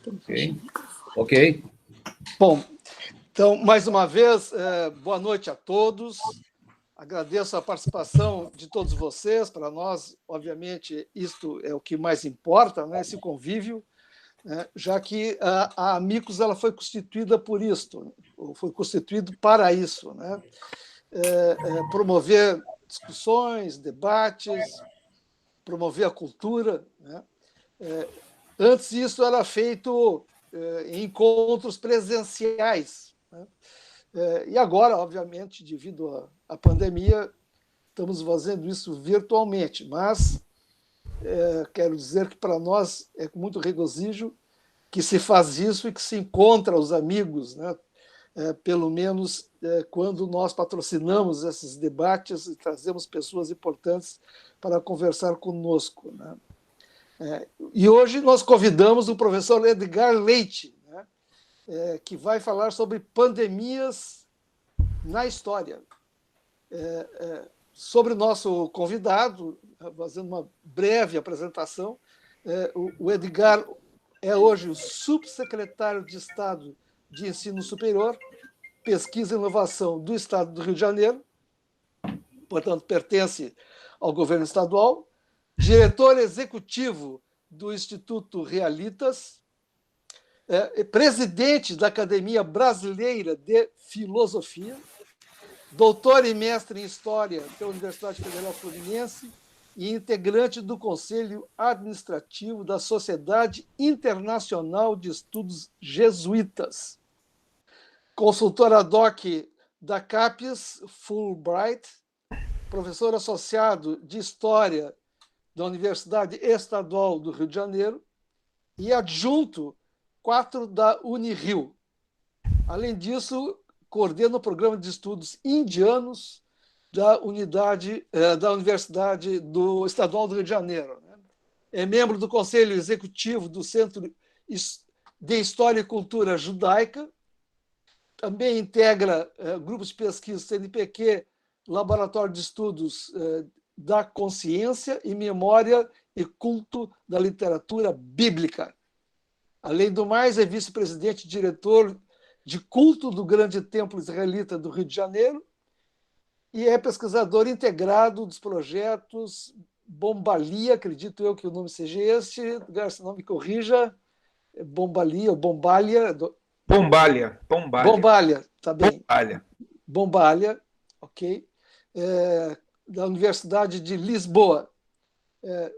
Ok. Ok. Bom, então, mais uma vez, boa noite a todos. Agradeço a participação de todos vocês. Para nós, obviamente, isto é o que mais importa, né? Esse convívio, né? Já que a Amicus ela foi constituída por isto, ou foi constituído para isso, né? Promover discussões, debates, promover a cultura, né? Antes isso era feito em encontros presenciais, né? E agora, obviamente, devido à pandemia, estamos fazendo isso virtualmente, mas quero dizer que para nós é com muito regozijo que se faz isso e que se encontra os amigos, né? Pelo menos quando nós patrocinamos esses debates e trazemos pessoas importantes para conversar conosco, né? E hoje nós convidamos o professor Edgar Leite, né? Que vai falar sobre pandemias na história. Sobre o nosso convidado, fazendo uma breve apresentação, o Edgar é hoje o subsecretário de Estado de Ensino Superior, Pesquisa e Inovação do Estado do Rio de Janeiro, portanto, pertence ao governo estadual, diretor executivo do Instituto Realitas, presidente da Academia Brasileira de Filosofia, doutor e mestre em História pela Universidade Federal Fluminense e integrante do Conselho Administrativo da Sociedade Internacional de Estudos Jesuítas, consultor ad hoc da CAPES Fulbright, professor associado de História da Universidade Estadual do Rio de Janeiro e adjunto 4 da Unirio. Além disso, coordena o programa de estudos indianos da Universidade Estadual do Rio de Janeiro. É membro do Conselho Executivo do Centro de História e Cultura Judaica, também integra grupos de pesquisa CNPq, Laboratório de Estudos da Consciência e Memória e Culto da Literatura Bíblica. Além do mais, é vice-presidente e diretor de culto do Grande Templo Israelita do Rio de Janeiro e é pesquisador integrado dos projetos Bombalia, acredito eu que o nome seja este, se não me corrija, Bombalia ou Bombalia... Bombalha. Bombalha, tá bem. Bombalha. Bombalha, ok. Da Universidade de Lisboa.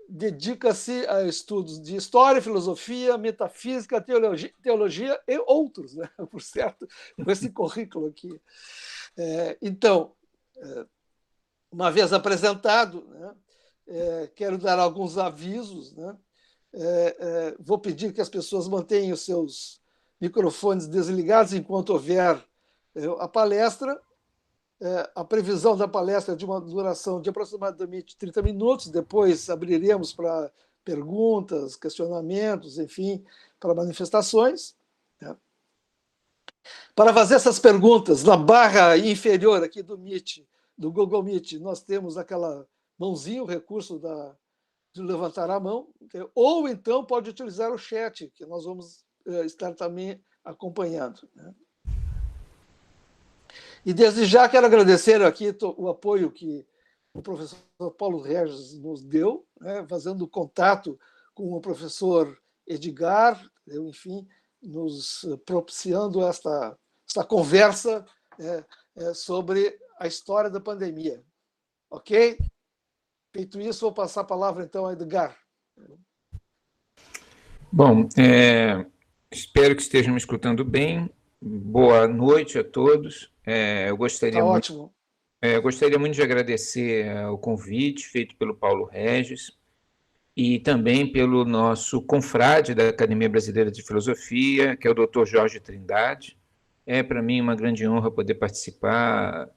Dedica-se a estudos de história, filosofia, metafísica, teologia e outros, né? Por certo, com esse currículo aqui. Então, uma vez apresentado, né, quero dar alguns avisos, né? Vou pedir que as pessoas mantenham os seus microfones desligados enquanto houver a palestra. A previsão da palestra é de uma duração de aproximadamente 30 minutos, depois abriremos para perguntas, questionamentos, enfim, para manifestações. Para fazer essas perguntas, na barra inferior aqui do Meet, do Google Meet, nós temos aquela mãozinha, o recurso de levantar a mão, ou então pode utilizar o chat, que nós vamos estar também acompanhando, né? E desde já quero agradecer aqui o apoio que o professor Paulo Regis nos deu, né, fazendo contato com o professor Edgar, enfim, nos propiciando esta conversa sobre a história da pandemia. Ok? Feito isso, vou passar a palavra então a Edgar. Bom, espero que estejam me escutando bem. Boa noite a todos. Eu gostaria ótimo. Eu gostaria muito de agradecer o convite feito pelo Paulo Regis e também pelo nosso confrade da Academia Brasileira de Filosofia, que é o Dr. Jorge Trindade. É para mim uma grande honra poder participar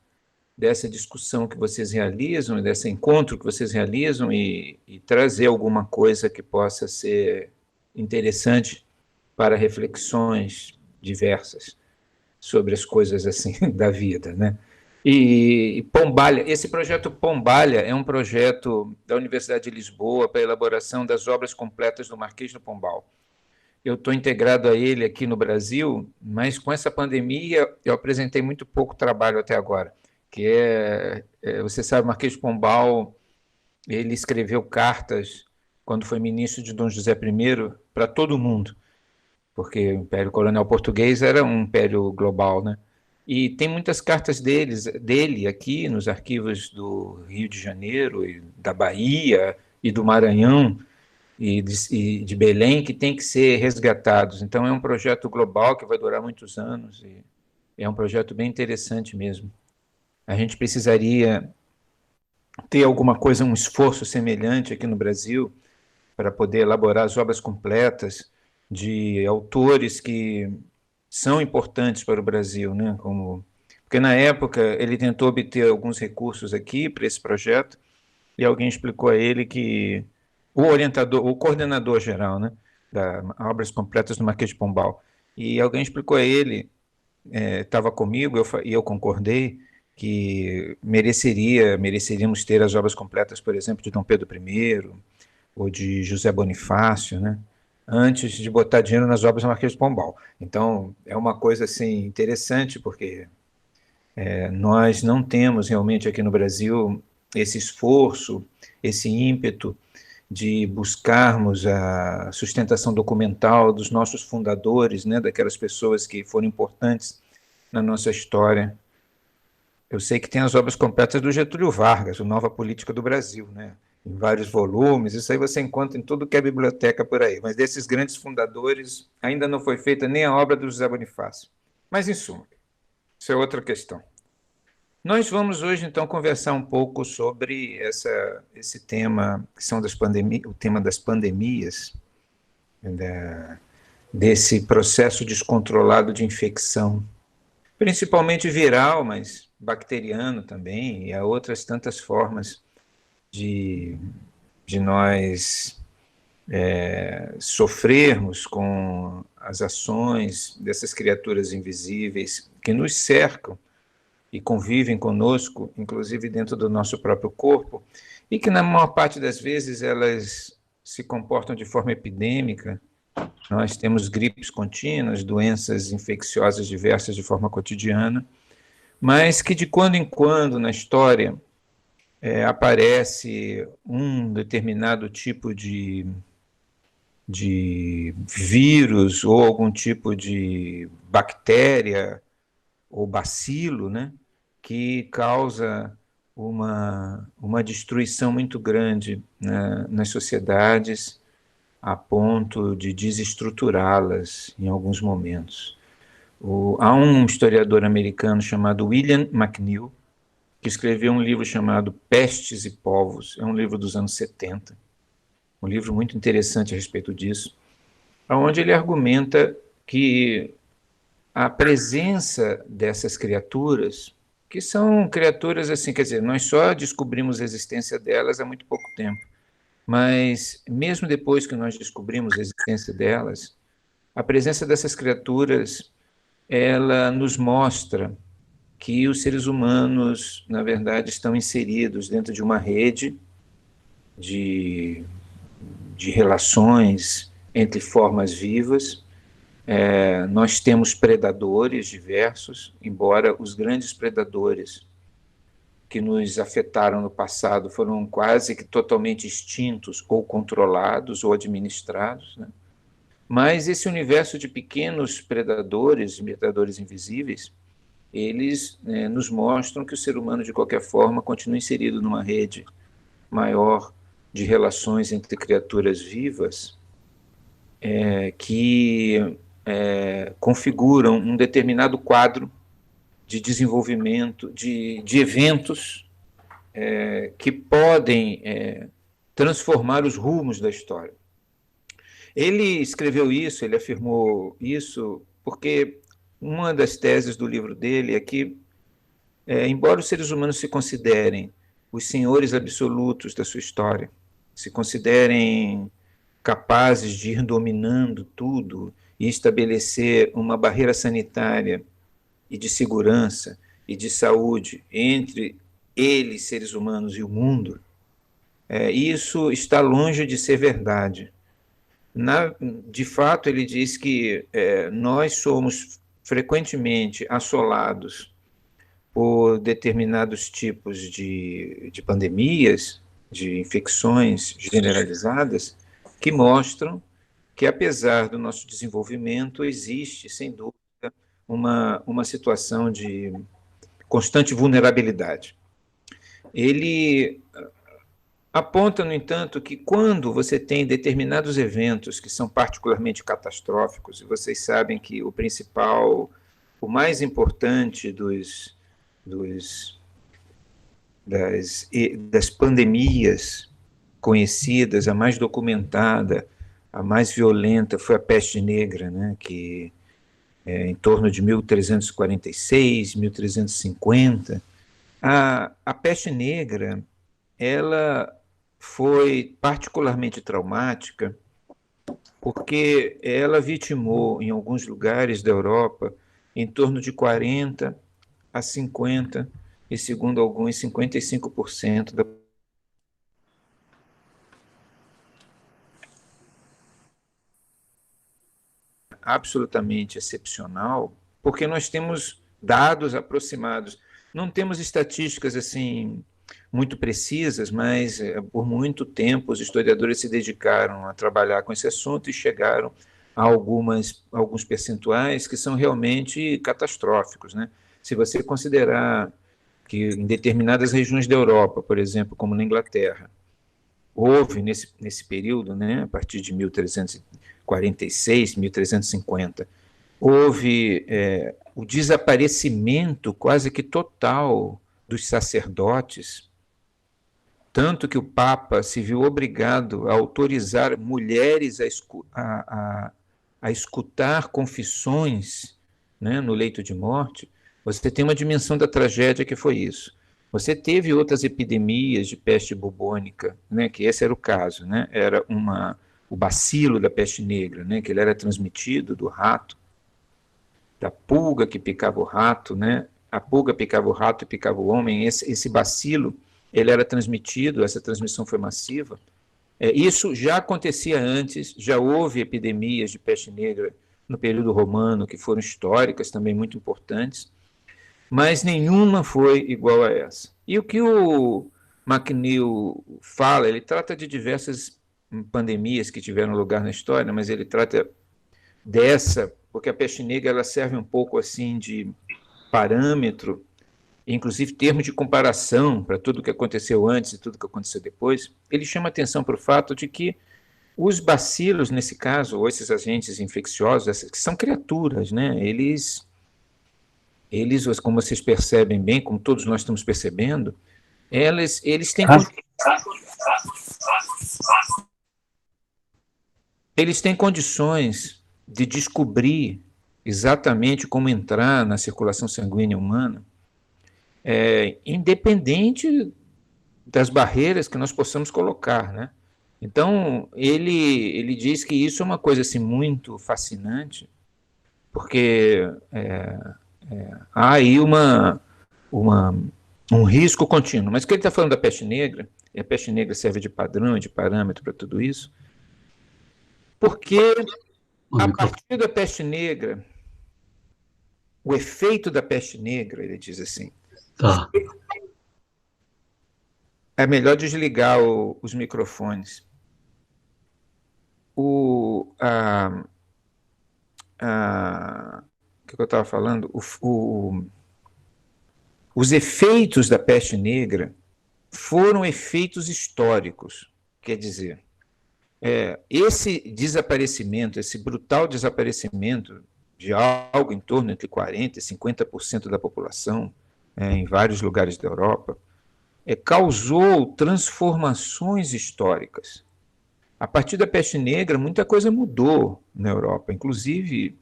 dessa discussão que vocês realizam, desse encontro que vocês realizam e trazer alguma coisa que possa ser interessante para reflexões diversas sobre as coisas assim da vida, né? E Pombalha, esse projeto Pombalha é um projeto da Universidade de Lisboa para a elaboração das obras completas do Marquês de Pombal. eu estou integrado a ele aqui no Brasil, mas com essa pandemia eu apresentei muito pouco trabalho até agora, que você sabe, Marquês de Pombal, ele escreveu cartas quando foi ministro de Dom José I para todo mundo, porque o Império Colonial Português era um império global, né? E tem muitas cartas dele aqui nos arquivos do Rio de Janeiro, e da Bahia e do Maranhão e de Belém que tem que ser resgatados. Então é um projeto global que vai durar muitos anos e é um projeto bem interessante mesmo. A gente precisaria ter alguma coisa, um esforço semelhante aqui no Brasil para poder elaborar as obras completas de autores que são importantes para o Brasil, né? Porque na época ele tentou obter alguns recursos aqui para esse projeto e alguém explicou a ele que o orientador, o coordenador geral, né, da Obras Completas do Marquês de Pombal, e alguém explicou a ele, estava comigo e eu concordei que mereceríamos ter as obras completas, por exemplo, de Dom Pedro I ou de José Bonifácio, né? Antes de botar dinheiro nas obras do Marquês de Pombal. Então, é uma coisa assim interessante, porque nós não temos realmente aqui no Brasil esse esforço, esse ímpeto de buscarmos a sustentação documental dos nossos fundadores, né, daquelas pessoas que foram importantes na nossa história. Eu sei que tem as obras completas do Getúlio Vargas, o Nova Política do Brasil, né? Em vários volumes, isso aí você encontra em tudo que é biblioteca por aí, mas desses grandes fundadores ainda não foi feita nem a obra do José Bonifácio. Mas, em suma, isso é outra questão. Nós vamos hoje, então, conversar um pouco sobre esse tema, que são o tema das pandemias, desse processo descontrolado de infecção, principalmente viral, mas bacteriano também, e há outras tantas formas de nós sofrermos com as ações dessas criaturas invisíveis que nos cercam e convivem conosco, inclusive dentro do nosso próprio corpo, e que na maior parte das vezes elas se comportam de forma epidêmica. Nós temos gripes contínuas, doenças infecciosas diversas de forma cotidiana, mas que de quando em quando na história aparece um determinado tipo de vírus ou algum tipo de bactéria ou bacilo, né, que causa uma destruição muito grande, né, nas sociedades, a ponto de desestruturá-las em alguns momentos. Há um historiador americano chamado William McNeill, que escreveu um livro chamado Pestes e Povos, é um livro dos anos 70, um livro muito interessante a respeito disso, onde ele argumenta que a presença dessas criaturas, que são criaturas assim, quer dizer, nós só descobrimos a existência delas há muito pouco tempo, mas mesmo depois que nós descobrimos a existência delas, a presença dessas criaturas, ela nos mostra que os seres humanos, na verdade, estão inseridos dentro de uma rede de, de relações entre formas vivas. Nós temos predadores diversos, embora os grandes predadores que nos afetaram no passado foram quase que totalmente extintos ou controlados ou administrados, né? Mas esse universo de pequenos predadores invisíveis, eles nos mostram que o ser humano, de qualquer forma, continua inserido numa rede maior de relações entre criaturas vivas que configuram um determinado quadro de desenvolvimento, de eventos que podem transformar os rumos da história. Ele escreveu isso, ele afirmou isso, porque uma das teses do livro dele é que, embora os seres humanos se considerem os senhores absolutos da sua história, se considerem capazes de ir dominando tudo e estabelecer uma barreira sanitária e de segurança e de saúde entre eles, seres humanos, e o mundo, isso está longe de ser verdade. De fato, ele diz que nós somos frequentemente assolados por determinados tipos de pandemias, de infecções generalizadas, que mostram que, apesar do nosso desenvolvimento, existe, sem dúvida, uma situação de constante vulnerabilidade. Ele aponta, no entanto, que quando você tem determinados eventos que são particularmente catastróficos, e vocês sabem que o principal, o mais importante das pandemias conhecidas, a mais documentada, a mais violenta foi a peste negra, né, que em torno de 1346, 1350. A peste negra, ela foi particularmente traumática porque ela vitimou, em alguns lugares da Europa, em torno de 40 a 50, e segundo alguns, 55% da absolutamente excepcional, porque nós temos dados aproximados. Não temos estatísticas assim muito precisas, mas por muito tempo os historiadores se dedicaram a trabalhar com esse assunto e chegaram a alguns percentuais que são realmente catastróficos, né? Se você considerar que em determinadas regiões da Europa, por exemplo, como na Inglaterra, houve nesse período, né, a partir de 1346, 1350, houve o desaparecimento quase que total dos sacerdotes, tanto que o Papa se viu obrigado a autorizar mulheres a escutar confissões, né, no leito de morte. Você tem uma dimensão da tragédia que foi isso. Você teve outras epidemias de peste bubônica, né, que esse era o caso, né, era o bacilo da peste negra, né, que ele era transmitido do rato, da pulga que picava o rato, né, a pulga picava o rato e picava o homem. Esse bacilo, ele era transmitido, essa transmissão foi massiva. Isso já acontecia antes, já houve epidemias de peste negra no período romano, que foram históricas, também muito importantes, mas nenhuma foi igual a essa. E o que o McNeill fala, ele trata de diversas pandemias que tiveram lugar na história, mas ele trata dessa, porque a peste negra ela serve um pouco assim de parâmetro, inclusive termo de comparação para tudo que aconteceu antes e tudo que aconteceu depois. Ele chama atenção para o fato de que os bacilos, nesse caso, ou esses agentes infecciosos, que são criaturas, né? Eles, como vocês percebem bem, como todos nós estamos percebendo, eles têm condições de descobrir exatamente como entrar na circulação sanguínea humana, independente das barreiras que nós possamos colocar, né? Então, ele diz que isso é uma coisa assim, muito fascinante, porque há aí um risco contínuo. Mas o que ele está falando da peste negra, e a peste negra serve de padrão e de parâmetro para tudo isso, porque a partir da peste negra, o efeito da peste negra, ele diz assim, é melhor desligar os microfones. O que eu estava falando? Os efeitos da peste negra foram efeitos históricos. Quer dizer, esse desaparecimento, esse brutal desaparecimento de algo em torno entre 40% e 50% da população, em vários lugares da Europa, causou transformações históricas. A partir da peste negra, muita coisa mudou na Europa. Inclusive,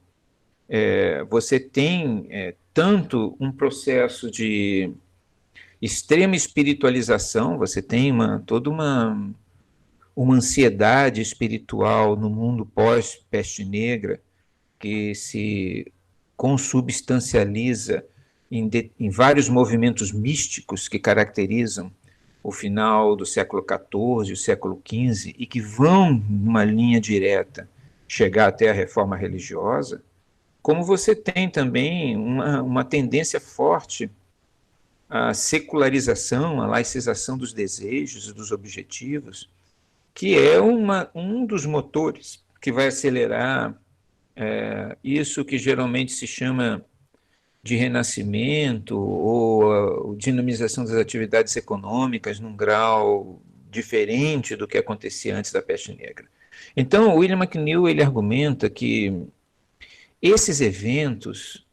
você tem tanto um processo de extrema espiritualização, você tem toda uma ansiedade espiritual no mundo pós-peste negra, que se consubstancializa em vários movimentos místicos que caracterizam o final do século XIV, o século XV, e que vão, numa linha direta, chegar até a reforma religiosa, como você tem também uma tendência forte à secularização, à laicização dos desejos e dos objetivos, que é um dos motores que vai acelerar isso que geralmente se chama de renascimento ou dinamização das atividades econômicas num grau diferente do que acontecia antes da peste negra. Então, o William McNeill ele argumenta que esses eventos,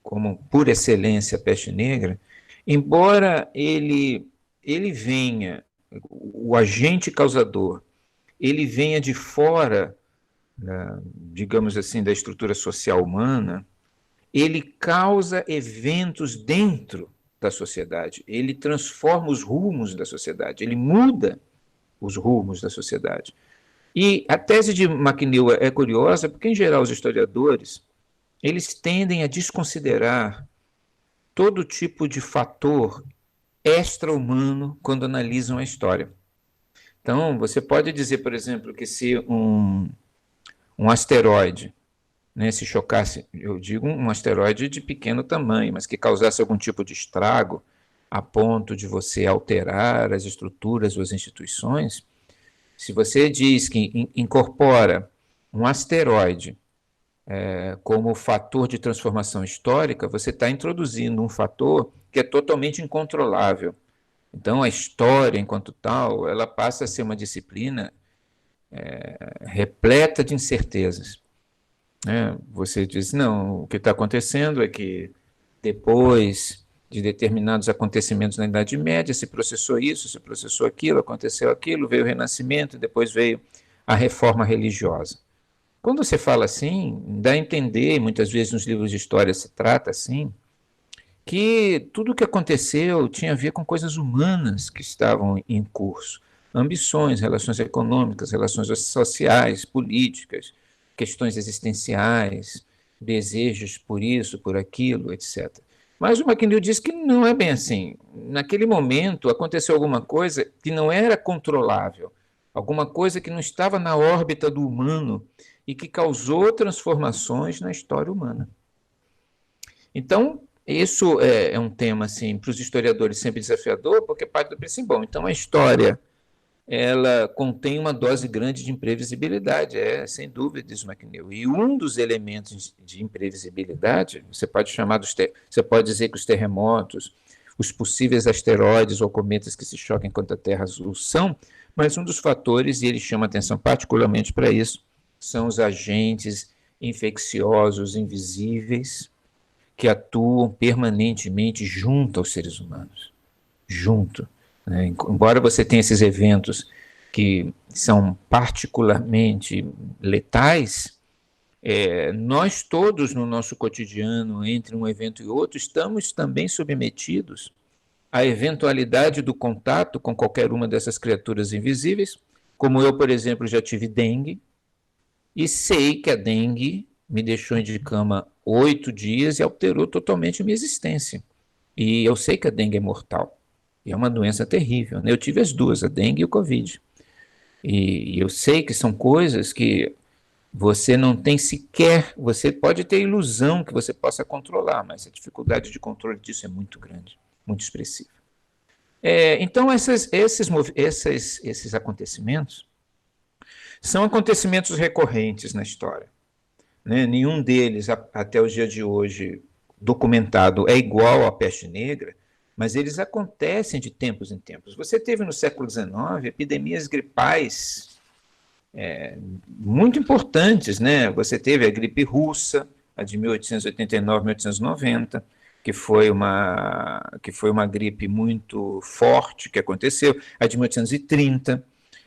como por excelência a peste negra, embora ele venha, o agente causador, ele venha de fora, digamos assim, da estrutura social humana, ele causa eventos dentro da sociedade, ele transforma os rumos da sociedade, ele muda os rumos da sociedade. E a tese de McNeill é curiosa porque, em geral, os historiadores eles tendem a desconsiderar todo tipo de fator extra-humano quando analisam a história. Então, você pode dizer, por exemplo, que se um asteroide, né, se chocasse, eu digo um asteroide de pequeno tamanho, mas que causasse algum tipo de estrago a ponto de você alterar as estruturas ou as instituições, se você diz que incorpora um asteroide como fator de transformação histórica, você está introduzindo um fator que é totalmente incontrolável. Então, a história, enquanto tal, ela passa a ser uma disciplina repleta de incertezas. Você diz, não, o que está acontecendo é que depois de determinados acontecimentos na Idade Média, se processou isso, se processou aquilo, aconteceu aquilo, veio o Renascimento, depois veio a reforma religiosa. Quando você fala assim, dá a entender, muitas vezes nos livros de história se trata assim, que tudo o que aconteceu tinha a ver com coisas humanas que estavam em curso. Ambições, relações econômicas, relações sociais, políticas, questões existenciais, desejos por isso, por aquilo, etc. Mas o McNeill diz que não é bem assim. Naquele momento aconteceu alguma coisa que não era controlável, alguma coisa que não estava na órbita do humano e que causou transformações na história humana. Então, isso é um tema, assim, para os historiadores sempre desafiador, porque parte do princípio, bom, então a história, ela contém uma dose grande de imprevisibilidade, sem dúvida, diz McNeill. E um dos elementos de imprevisibilidade, você pode chamar você pode dizer que os terremotos, os possíveis asteroides ou cometas que se chocam contra a Terra o são, mas um dos fatores, e ele chama atenção particularmente para isso, são os agentes infecciosos invisíveis que atuam permanentemente junto aos seres humanos, junto. Né? Embora você tenha esses eventos que são particularmente letais, nós todos no nosso cotidiano, entre um evento e outro, estamos também submetidos à eventualidade do contato com qualquer uma dessas criaturas invisíveis, como eu, por exemplo, já tive dengue, e sei que a dengue me deixou de cama 8 dias e alterou totalmente a minha existência. E eu sei que a dengue é mortal. E é uma doença terrível. Né? Eu tive as duas, a dengue e o Covid. E eu sei que são coisas que você não tem sequer, você pode ter ilusão que você possa controlar, mas a dificuldade de controle disso é muito grande, muito expressiva. Então, esses acontecimentos são acontecimentos recorrentes na história. Né? Nenhum deles, até o dia de hoje, documentado, é igual à peste negra, mas eles acontecem de tempos em tempos. Você teve no século XIX epidemias gripais muito importantes. Né? Você teve a gripe russa, a de 1889, 1890, que foi uma gripe muito forte que aconteceu, a de 1830,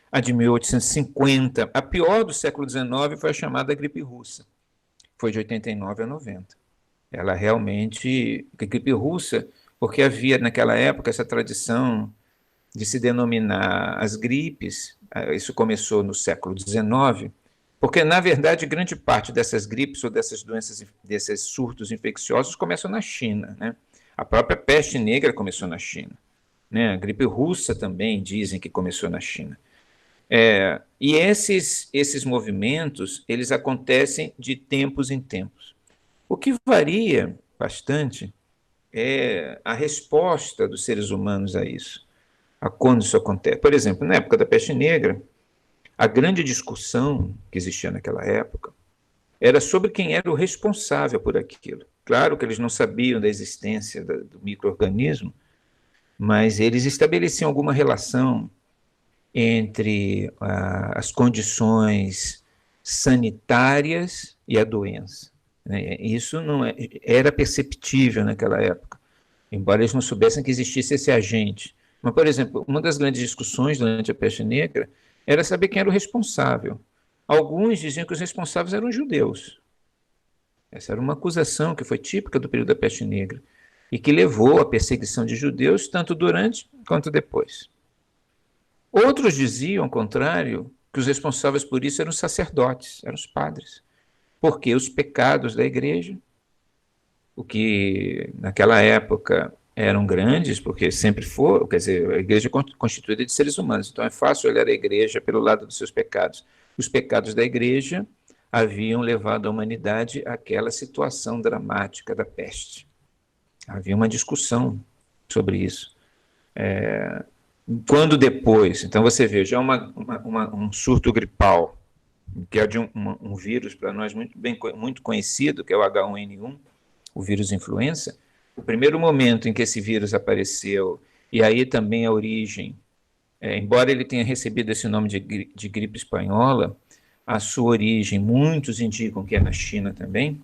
a de 1850. A pior do século XIX foi a chamada gripe russa. Foi de 89 a 90. Ela realmente, a gripe russa, porque havia naquela época essa tradição de se denominar as gripes, isso começou no século XIX, porque, na verdade, grande parte dessas gripes ou dessas doenças, desses surtos infecciosos começam na China. Né? A própria peste negra começou na China. né? A gripe russa também dizem que começou na China. E esses movimentos, eles acontecem de tempos em tempos. O que varia bastante é a resposta dos seres humanos a isso, a quando isso acontece. Por exemplo, na época da peste negra, a grande discussão que existia naquela época era sobre quem era o responsável por aquilo. Claro que eles não sabiam da existência do micro-organismo, mas eles estabeleciam alguma relação entre as condições sanitárias e a doença, né? Isso não era perceptível naquela época, embora eles não soubessem que existisse esse agente. Mas, por exemplo, uma das grandes discussões durante a peste negra era saber quem era o responsável. Alguns diziam que os responsáveis eram os judeus. Essa era uma acusação que foi típica do período da peste negra e que levou à perseguição de judeus tanto durante quanto depois. Outros diziam, ao contrário, que os responsáveis por isso eram os sacerdotes, eram os padres, porque os pecados da igreja, o que naquela época eram grandes, porque sempre foram, quer dizer, a igreja é constituída de seres humanos, então é fácil olhar a igreja pelo lado dos seus pecados. Os pecados da igreja haviam levado a humanidade àquela situação dramática da peste. Havia uma discussão sobre isso. Quando depois, então você vê, já um surto gripal, que é de um vírus para nós muito conhecido, que é o H1N1, o vírus influenza. O primeiro momento em que esse vírus apareceu, e aí também a origem, embora ele tenha recebido esse nome de gripe espanhola, a sua origem, muitos indicam que é na China também.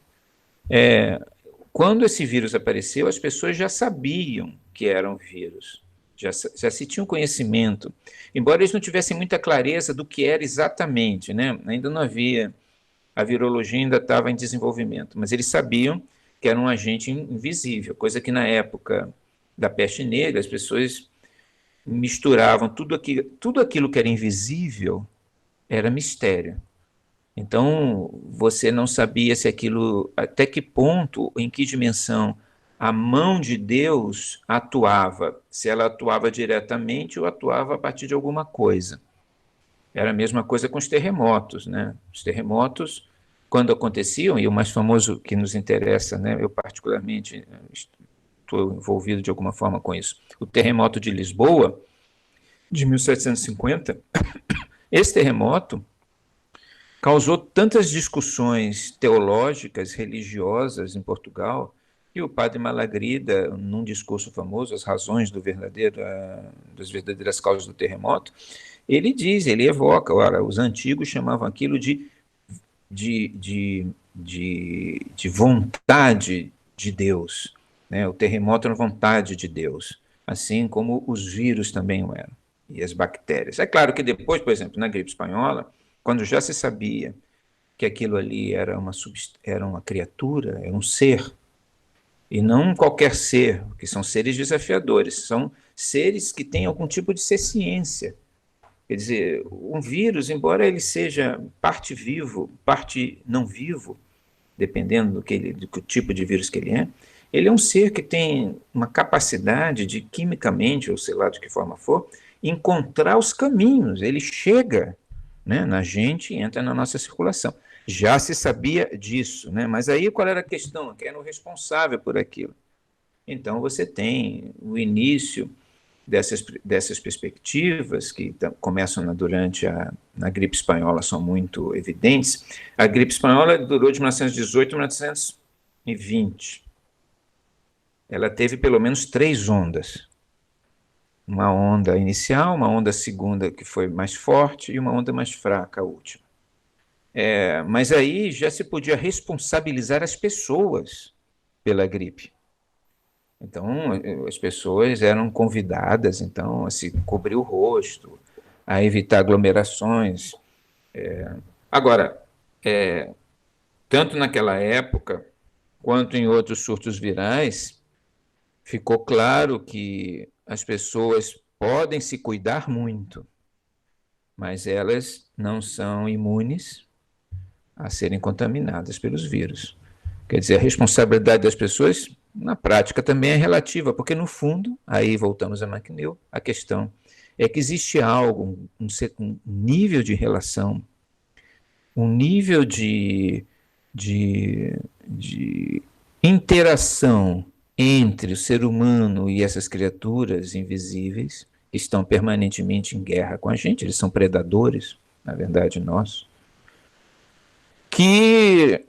Quando esse vírus apareceu, as pessoas já sabiam que era um vírus, já se tinha um conhecimento, embora eles não tivessem muita clareza do que era exatamente, né? Ainda não havia, a virologia ainda estava em desenvolvimento, mas eles sabiam que era um agente invisível, coisa que na época da peste negra as pessoas misturavam tudo aquilo que era invisível era mistério. Então, você não sabia se aquilo, até que ponto, em que dimensão a mão de Deus atuava, se ela atuava diretamente ou atuava a partir de alguma coisa. Era a mesma coisa com os terremotos, né? Os terremotos, quando aconteciam, e o mais famoso que nos interessa, né? Eu particularmente estou envolvido de alguma forma com isso, o terremoto de Lisboa, de 1750, esse terremoto causou tantas discussões teológicas, religiosas em Portugal, que o padre Malagrida, num discurso famoso, As Razões das Verdadeiras Causas do Terremoto, ele evoca, ora, os antigos chamavam aquilo de vontade de Deus, né? O terremoto era vontade de Deus, assim como os vírus também o eram, e as bactérias. É claro que depois, por exemplo, na gripe espanhola, quando já se sabia que aquilo ali era uma criatura, era um ser, e não qualquer ser, que são seres desafiadores, são seres que têm algum tipo de ciência. Quer dizer, um vírus, embora ele seja parte vivo, parte não vivo, dependendo do tipo de vírus que ele é um ser que tem uma capacidade de, quimicamente, ou sei lá de que forma for, encontrar os caminhos. Ele chega, né, na gente e entra na nossa circulação. Já se sabia disso, né? Mas aí qual era a questão? Quem era o responsável por aquilo? Então você tem o início dessas perspectivas que começam na gripe espanhola, são muito evidentes. A gripe espanhola durou de 1918 a 1920. Ela teve pelo menos 3 ondas. Uma onda inicial, uma onda segunda que foi mais forte e uma onda mais fraca, a última. Mas aí já se podia responsabilizar as pessoas pela gripe. Então, as pessoas eram convidadas, então, a se cobrir o rosto, a evitar aglomerações. Agora, tanto naquela época, quanto em outros surtos virais, ficou claro que as pessoas podem se cuidar muito, mas elas não são imunes a serem contaminadas pelos vírus. Quer dizer, a responsabilidade das pessoas na prática também é relativa, porque no fundo, aí voltamos a McNeill, a questão é que existe algo, um nível de relação, um nível de interação entre o ser humano e essas criaturas invisíveis, que estão permanentemente em guerra com a gente, eles são predadores, na verdade, nós, que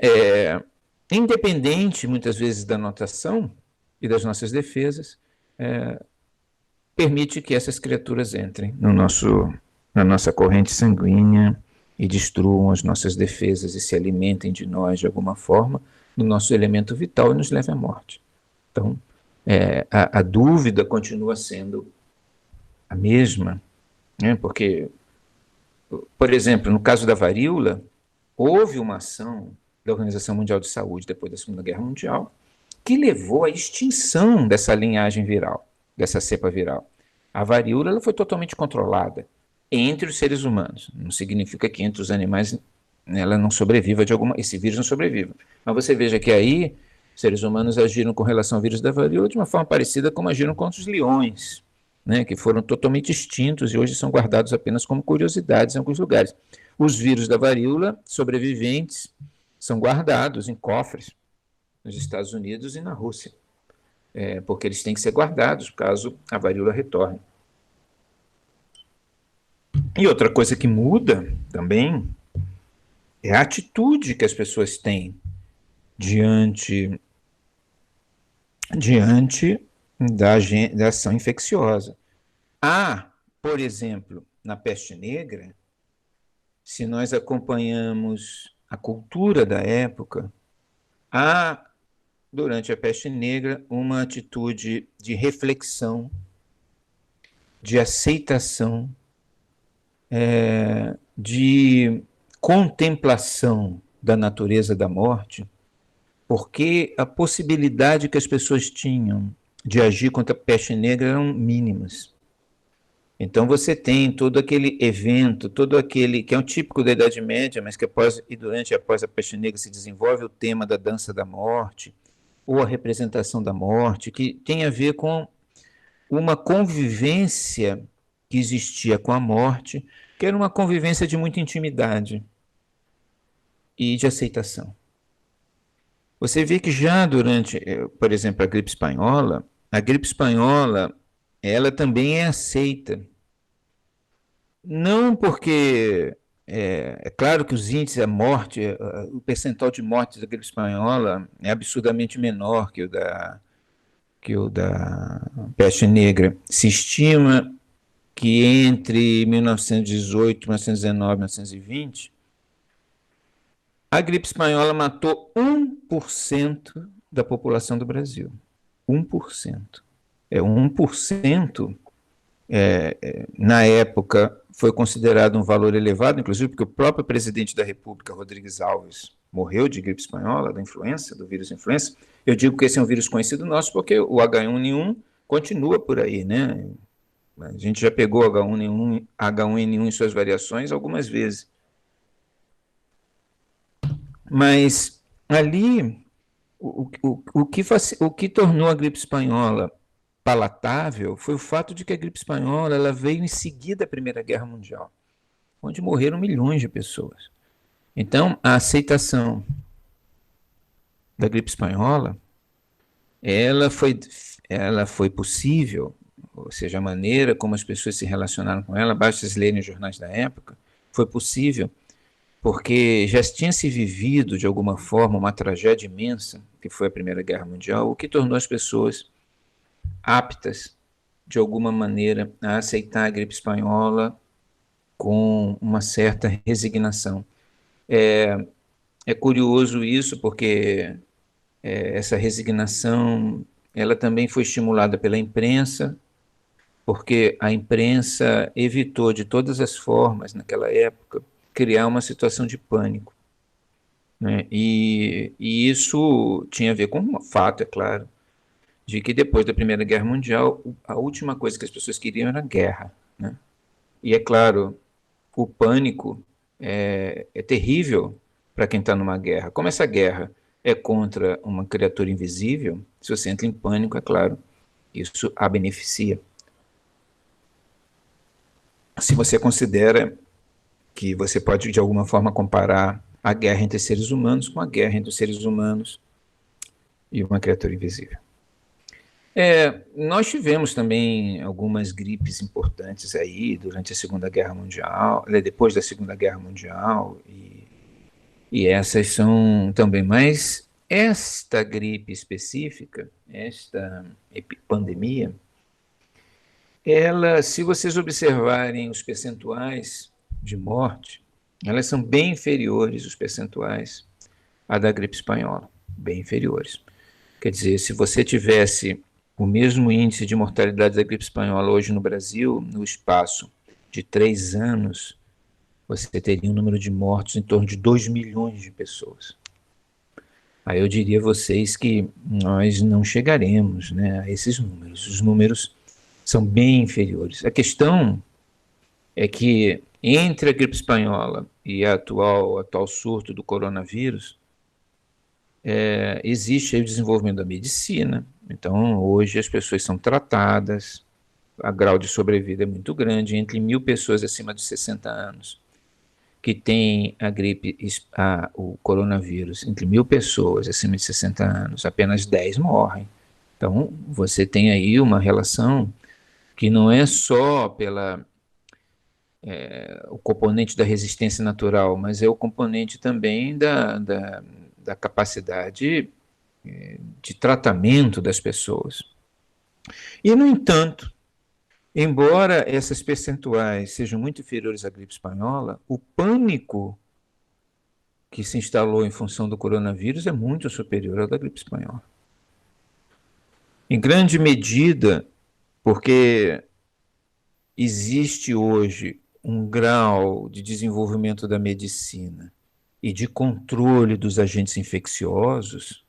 independente, muitas vezes, da notação e das nossas defesas, permite que essas criaturas entrem na nossa corrente sanguínea e destruam as nossas defesas e se alimentem de nós de alguma forma, no nosso elemento vital e nos levem à morte. Então, a dúvida continua sendo a mesma, né? Porque, por exemplo, no caso da varíola, houve uma ação da Organização Mundial de Saúde depois da Segunda Guerra Mundial que levou à extinção dessa linhagem viral, dessa cepa viral. A varíola ela foi totalmente controlada entre os seres humanos. Não significa que entre os animais ela não sobreviva de alguma, esse vírus não sobreviva. Mas você veja que aí os seres humanos agiram com relação ao vírus da varíola de uma forma parecida como agiram contra os leões, né, que foram totalmente extintos e hoje são guardados apenas como curiosidades em alguns lugares. Os vírus da varíola sobreviventes são guardados em cofres nos Estados Unidos e na Rússia, porque eles têm que ser guardados caso a varíola retorne. E outra coisa que muda também é a atitude que as pessoas têm diante da ação infecciosa. Há, por exemplo, na peste negra, se nós acompanhamos a cultura da época, há, durante a peste negra, uma atitude de reflexão, de aceitação, de contemplação da natureza da morte, porque a possibilidade que as pessoas tinham de agir contra a peste negra eram mínimas. Então você tem todo aquele evento, todo aquele que é um típico da Idade Média, mas que após e durante e após a peste negra se desenvolve o tema da dança da morte, ou a representação da morte, que tem a ver com uma convivência que existia com a morte, que era uma convivência de muita intimidade e de aceitação. Você vê que já durante, por exemplo, a gripe espanhola, ela também é aceita. Não porque, claro que os índices de morte, o percentual de mortes da gripe espanhola é absurdamente menor que o da peste negra. Se estima que entre 1918, 1919 e 1920, a gripe espanhola matou 1% da população do Brasil. 1%. 1%, na época, foi considerado um valor elevado, inclusive porque o próprio presidente da República, Rodrigues Alves, morreu de gripe espanhola, da influenza, do vírus influenza. Eu digo que esse é um vírus conhecido nosso porque o H1N1 continua por aí, né? A gente já pegou H1N1 em suas variações algumas vezes. Mas ali, o que tornou a gripe espanhola palatável foi o fato de que a gripe espanhola ela veio em seguida da Primeira Guerra Mundial, onde morreram milhões de pessoas. Então, a aceitação da gripe espanhola, ela foi possível, ou seja, a maneira como as pessoas se relacionaram com ela, basta vocês lerem os jornais da época, foi possível porque já tinha se vivido, de alguma forma, uma tragédia imensa, que foi a Primeira Guerra Mundial, o que tornou as pessoas aptas, de alguma maneira, a aceitar a gripe espanhola com uma certa resignação. É curioso isso, porque essa resignação ela também foi estimulada pela imprensa, porque a imprensa evitou de todas as formas, naquela época, criar uma situação de pânico, né? E isso tinha a ver com um fato, é claro, de que depois da Primeira Guerra Mundial, a última coisa que as pessoas queriam era guerra, né? E é claro, o pânico é terrível para quem está numa guerra. Como essa guerra é contra uma criatura invisível, se você entra em pânico, é claro, isso a beneficia. Se você considera que você pode, de alguma forma, comparar a guerra entre seres humanos com a guerra entre os seres humanos e uma criatura invisível. Nós tivemos também algumas gripes importantes aí durante a Segunda Guerra Mundial, depois da Segunda Guerra Mundial, e essas são também, mas esta gripe específica, esta pandemia, ela, se vocês observarem os percentuais de morte, elas são bem inferiores, os percentuais, à da gripe espanhola, bem inferiores. Quer dizer, se você tivesse o mesmo índice de mortalidade da gripe espanhola hoje no Brasil, no espaço de 3 anos, você teria um número de mortos em torno de 2 milhões de pessoas. Aí eu diria a vocês que nós não chegaremos, né, a esses números. Os números são bem inferiores. A questão é que entre a gripe espanhola e o atual surto do coronavírus, existe aí o desenvolvimento da medicina. Então, hoje as pessoas são tratadas, a grau de sobrevida é muito grande, entre 1.000 pessoas acima de 60 anos que têm a gripe, o coronavírus, entre 1.000 pessoas acima de 60 anos, apenas 10 morrem. Então, você tem aí uma relação que não é só o componente da resistência natural, mas é o componente também da capacidade de tratamento das pessoas. E, no entanto, embora essas percentuais sejam muito inferiores à gripe espanhola, o pânico que se instalou em função do coronavírus é muito superior ao da gripe espanhola. Em grande medida, porque existe hoje um grau de desenvolvimento da medicina e de controle dos agentes infecciosos,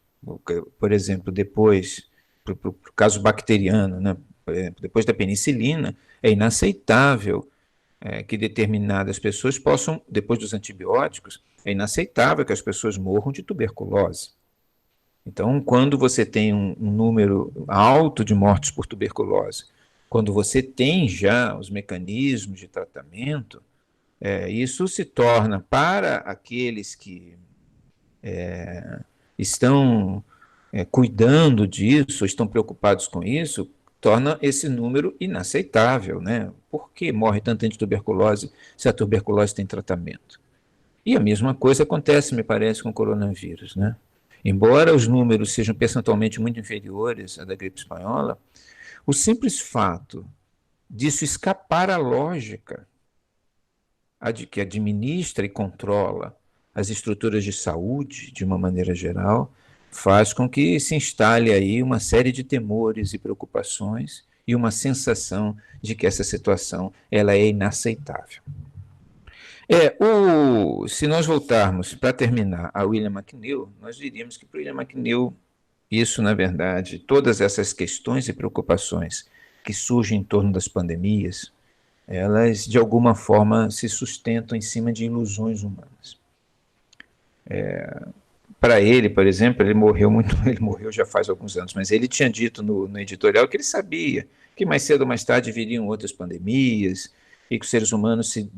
por exemplo, depois, para o caso bacteriano, né, por exemplo, depois da penicilina, é inaceitável que determinadas pessoas possam, depois dos antibióticos, é inaceitável que as pessoas morram de tuberculose. Então, quando você tem um número alto de mortes por tuberculose, quando você tem já os mecanismos de tratamento, isso se torna, para aqueles que estão cuidando disso, estão preocupados com isso, torna esse número inaceitável, né? Por que morre tanta gente de tuberculose se a tuberculose tem tratamento? E a mesma coisa acontece, me parece, com o coronavírus, né? Embora os números sejam percentualmente muito inferiores à da gripe espanhola, o simples fato disso escapar à lógica que administra e controla as estruturas de saúde, de uma maneira geral, faz com que se instale aí uma série de temores e preocupações e uma sensação de que essa situação ela é inaceitável. Se nós voltarmos, para terminar, a William McNeill, nós diríamos que para William McNeill, isso, na verdade, todas essas questões e preocupações que surgem em torno das pandemias, elas, de alguma forma, se sustentam em cima de ilusões humanas. Para ele, por exemplo, ele morreu já faz alguns anos, mas ele tinha dito no editorial que ele sabia que mais cedo ou mais tarde viriam outras pandemias e que os seres humanos se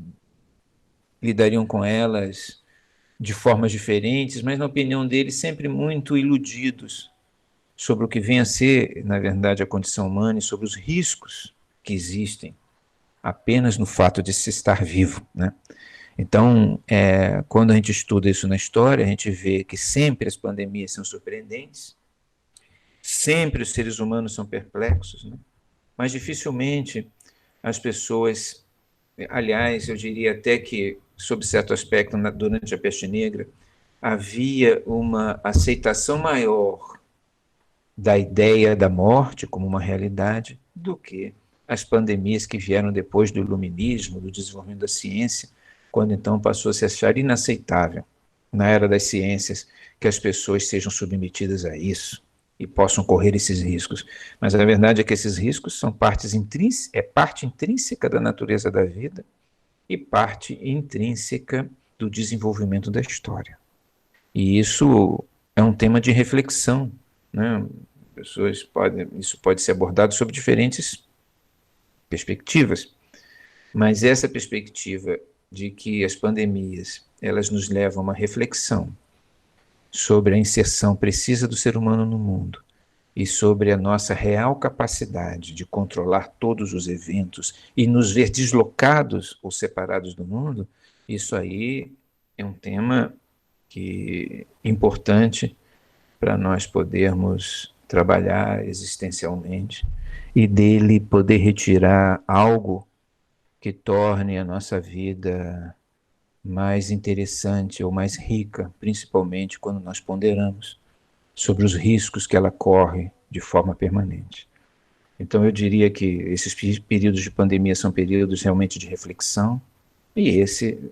lidariam com elas de formas diferentes, mas, na opinião dele, sempre muito iludidos sobre o que vem a ser, na verdade, a condição humana e sobre os riscos que existem apenas no fato de se estar vivo, né? Então, quando a gente estuda isso na história, a gente vê que sempre as pandemias são surpreendentes, sempre os seres humanos são perplexos, né? Mas dificilmente as pessoas, aliás, eu diria até que, sob certo aspecto, durante a peste negra, havia uma aceitação maior da ideia da morte como uma realidade do que as pandemias que vieram depois do iluminismo, do desenvolvimento da ciência, quando então passou a se achar inaceitável, na era das ciências, que as pessoas sejam submetidas a isso e possam correr esses riscos. Mas a verdade é que esses riscos são parte intrínseca da natureza da vida e parte intrínseca do desenvolvimento da história. E isso é um tema de reflexão, né? Isso pode ser abordado sob diferentes perspectivas, mas essa perspectiva de que as pandemias, elas nos levam a uma reflexão sobre a inserção precisa do ser humano no mundo e sobre a nossa real capacidade de controlar todos os eventos e nos ver deslocados ou separados do mundo, isso aí é um tema importante para nós podermos trabalhar existencialmente e dele poder retirar algo que torne a nossa vida mais interessante ou mais rica, principalmente quando nós ponderamos sobre os riscos que ela corre de forma permanente. Então, eu diria que esses períodos de pandemia são períodos realmente de reflexão, e esse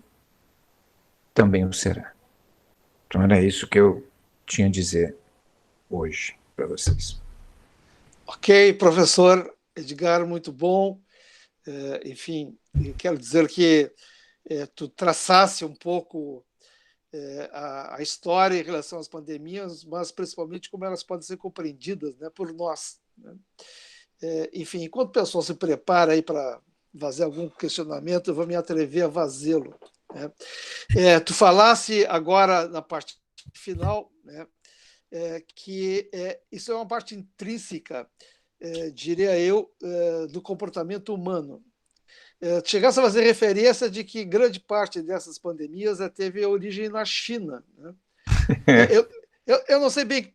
também o será. Então, era isso que eu tinha a dizer hoje para vocês. Ok, professor Edgar, muito bom. Enfim, quero dizer que tu traçasse um pouco a história em relação às pandemias, mas principalmente como elas podem ser compreendidas, né, por nós, né? Enfim, enquanto o pessoal se prepara aí para fazer algum questionamento, eu vou me atrever a fazê-lo, né? Tu falasse agora na parte final, né, que isso é uma parte intrínseca, diria eu, do comportamento humano. Chegasse a fazer referência de que grande parte dessas pandemias teve origem na China, né? Eu não sei bem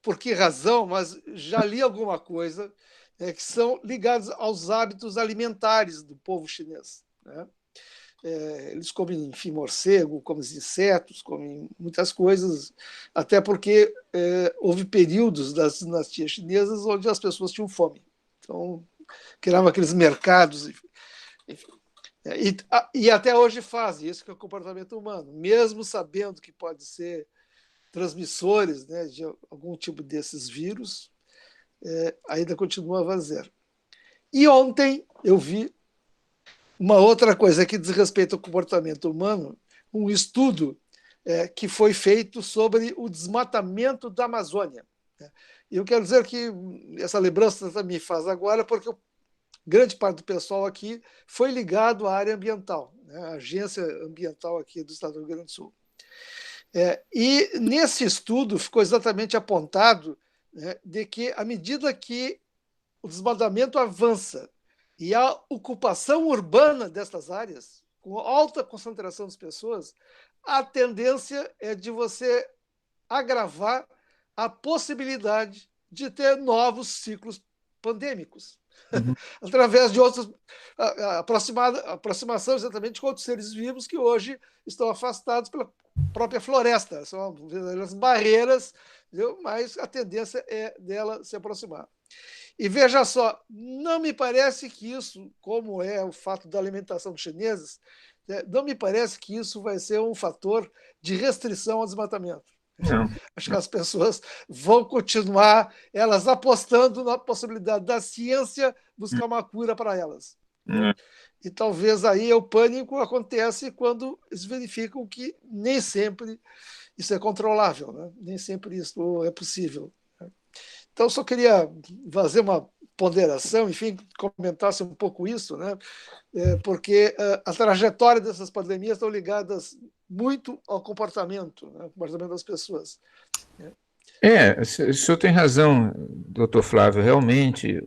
por que razão, mas já li alguma coisa que são ligados aos hábitos alimentares do povo chinês, né? Eles comem, enfim, morcego, comem insetos, comem muitas coisas, até porque houve períodos das dinastias chinesas onde as pessoas tinham fome. Então, criavam aqueles mercados, enfim. E até hoje fazem isso, que é o comportamento humano, mesmo sabendo que pode ser transmissores, né, de algum tipo desses vírus, ainda continua a fazer. E ontem eu vi uma outra coisa que diz respeito ao comportamento humano, um estudo que foi feito sobre o desmatamento da Amazônia. E eu quero dizer que essa lembrança me faz agora, porque grande parte do pessoal aqui foi ligado à área ambiental, né, a agência ambiental aqui do estado do Rio Grande do Sul. E nesse estudo ficou exatamente apontado, né, de que à medida que o desmatamento avança e a ocupação urbana dessas áreas, com alta concentração das pessoas, a tendência é de você agravar a possibilidade de ter novos ciclos pandêmicos, através de outras aproximação exatamente com outros seres vivos que hoje estão afastados pela própria floresta. São as barreiras, entendeu? Mas a tendência é dela se aproximar. E veja só, não me parece que isso, como é o fato da alimentação dos chineses, não me parece que isso vai ser um fator de restrição ao desmatamento. Não. Acho que as pessoas vão continuar elas apostando na possibilidade da ciência buscar uma cura para elas. E talvez aí o pânico acontece quando eles verificam que nem sempre isso é controlável, né? Nem sempre isso é possível. Então, só queria fazer uma ponderação, enfim, comentasse um pouco isso, né? Porque a trajetória dessas pandemias estão ligadas muito ao comportamento, né? Ao comportamento das pessoas. O senhor tem razão, doutor Flávio, realmente.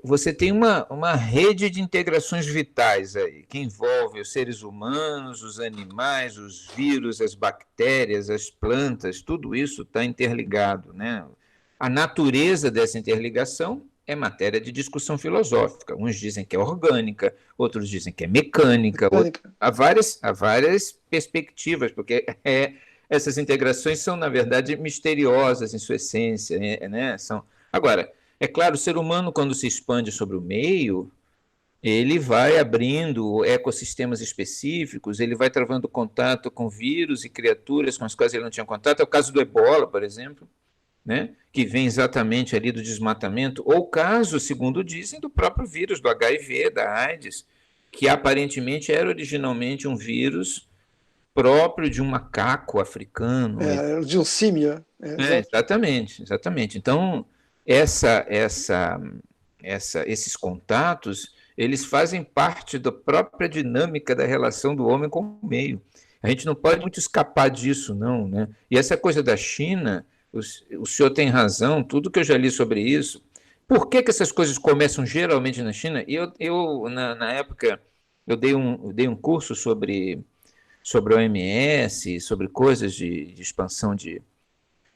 Você tem uma rede de integrações vitais aí, que envolve os seres humanos, os animais, os vírus, as bactérias, as plantas, tudo isso está interligado, né? A natureza dessa interligação é matéria de discussão filosófica. Uns dizem que é orgânica, outros dizem que é mecânica. Há várias perspectivas, porque essas integrações são, na verdade, misteriosas em sua essência, né? Agora, é claro, o ser humano, quando se expande sobre o meio, ele vai abrindo ecossistemas específicos, ele vai travando contato com vírus e criaturas com as quais ele não tinha contato. É o caso do Ebola, por exemplo, né, que vem exatamente ali do desmatamento, ou o caso, segundo dizem, do próprio vírus, do HIV, da AIDS, que aparentemente era originalmente um vírus próprio de um macaco africano. De um símio. Exatamente, exatamente. Então, esses contatos, eles fazem parte da própria dinâmica da relação do homem com o meio. A gente não pode muito escapar disso, não, né? E essa coisa da China, o senhor tem razão, tudo que eu já li sobre isso. Por que essas coisas começam geralmente na China? E na época, eu dei um curso sobre a OMS, sobre coisas de expansão de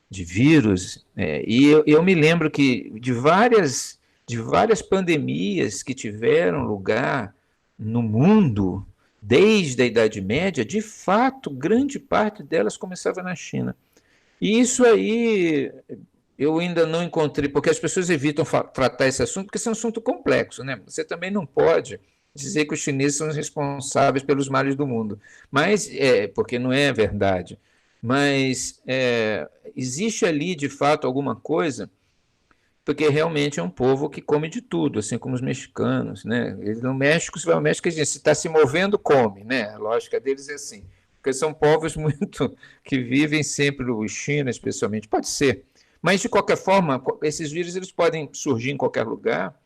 vírus, e eu me lembro que de várias pandemias que tiveram lugar no mundo, desde a Idade Média, de fato, grande parte delas começava na China. E isso aí eu ainda não encontrei, porque as pessoas evitam tratar esse assunto, porque esse é um assunto complexo, né? Você também não pode dizer que os chineses são os responsáveis pelos males do mundo, mas porque não é verdade. Mas existe ali, de fato, alguma coisa, porque realmente é um povo que come de tudo, assim como os mexicanos, né? No México, se vai ao México, se está se movendo, come, né? A lógica deles é assim, porque são povos muito que vivem sempre, o China especialmente, pode ser. Mas, de qualquer forma, esses vírus eles podem surgir em qualquer lugar,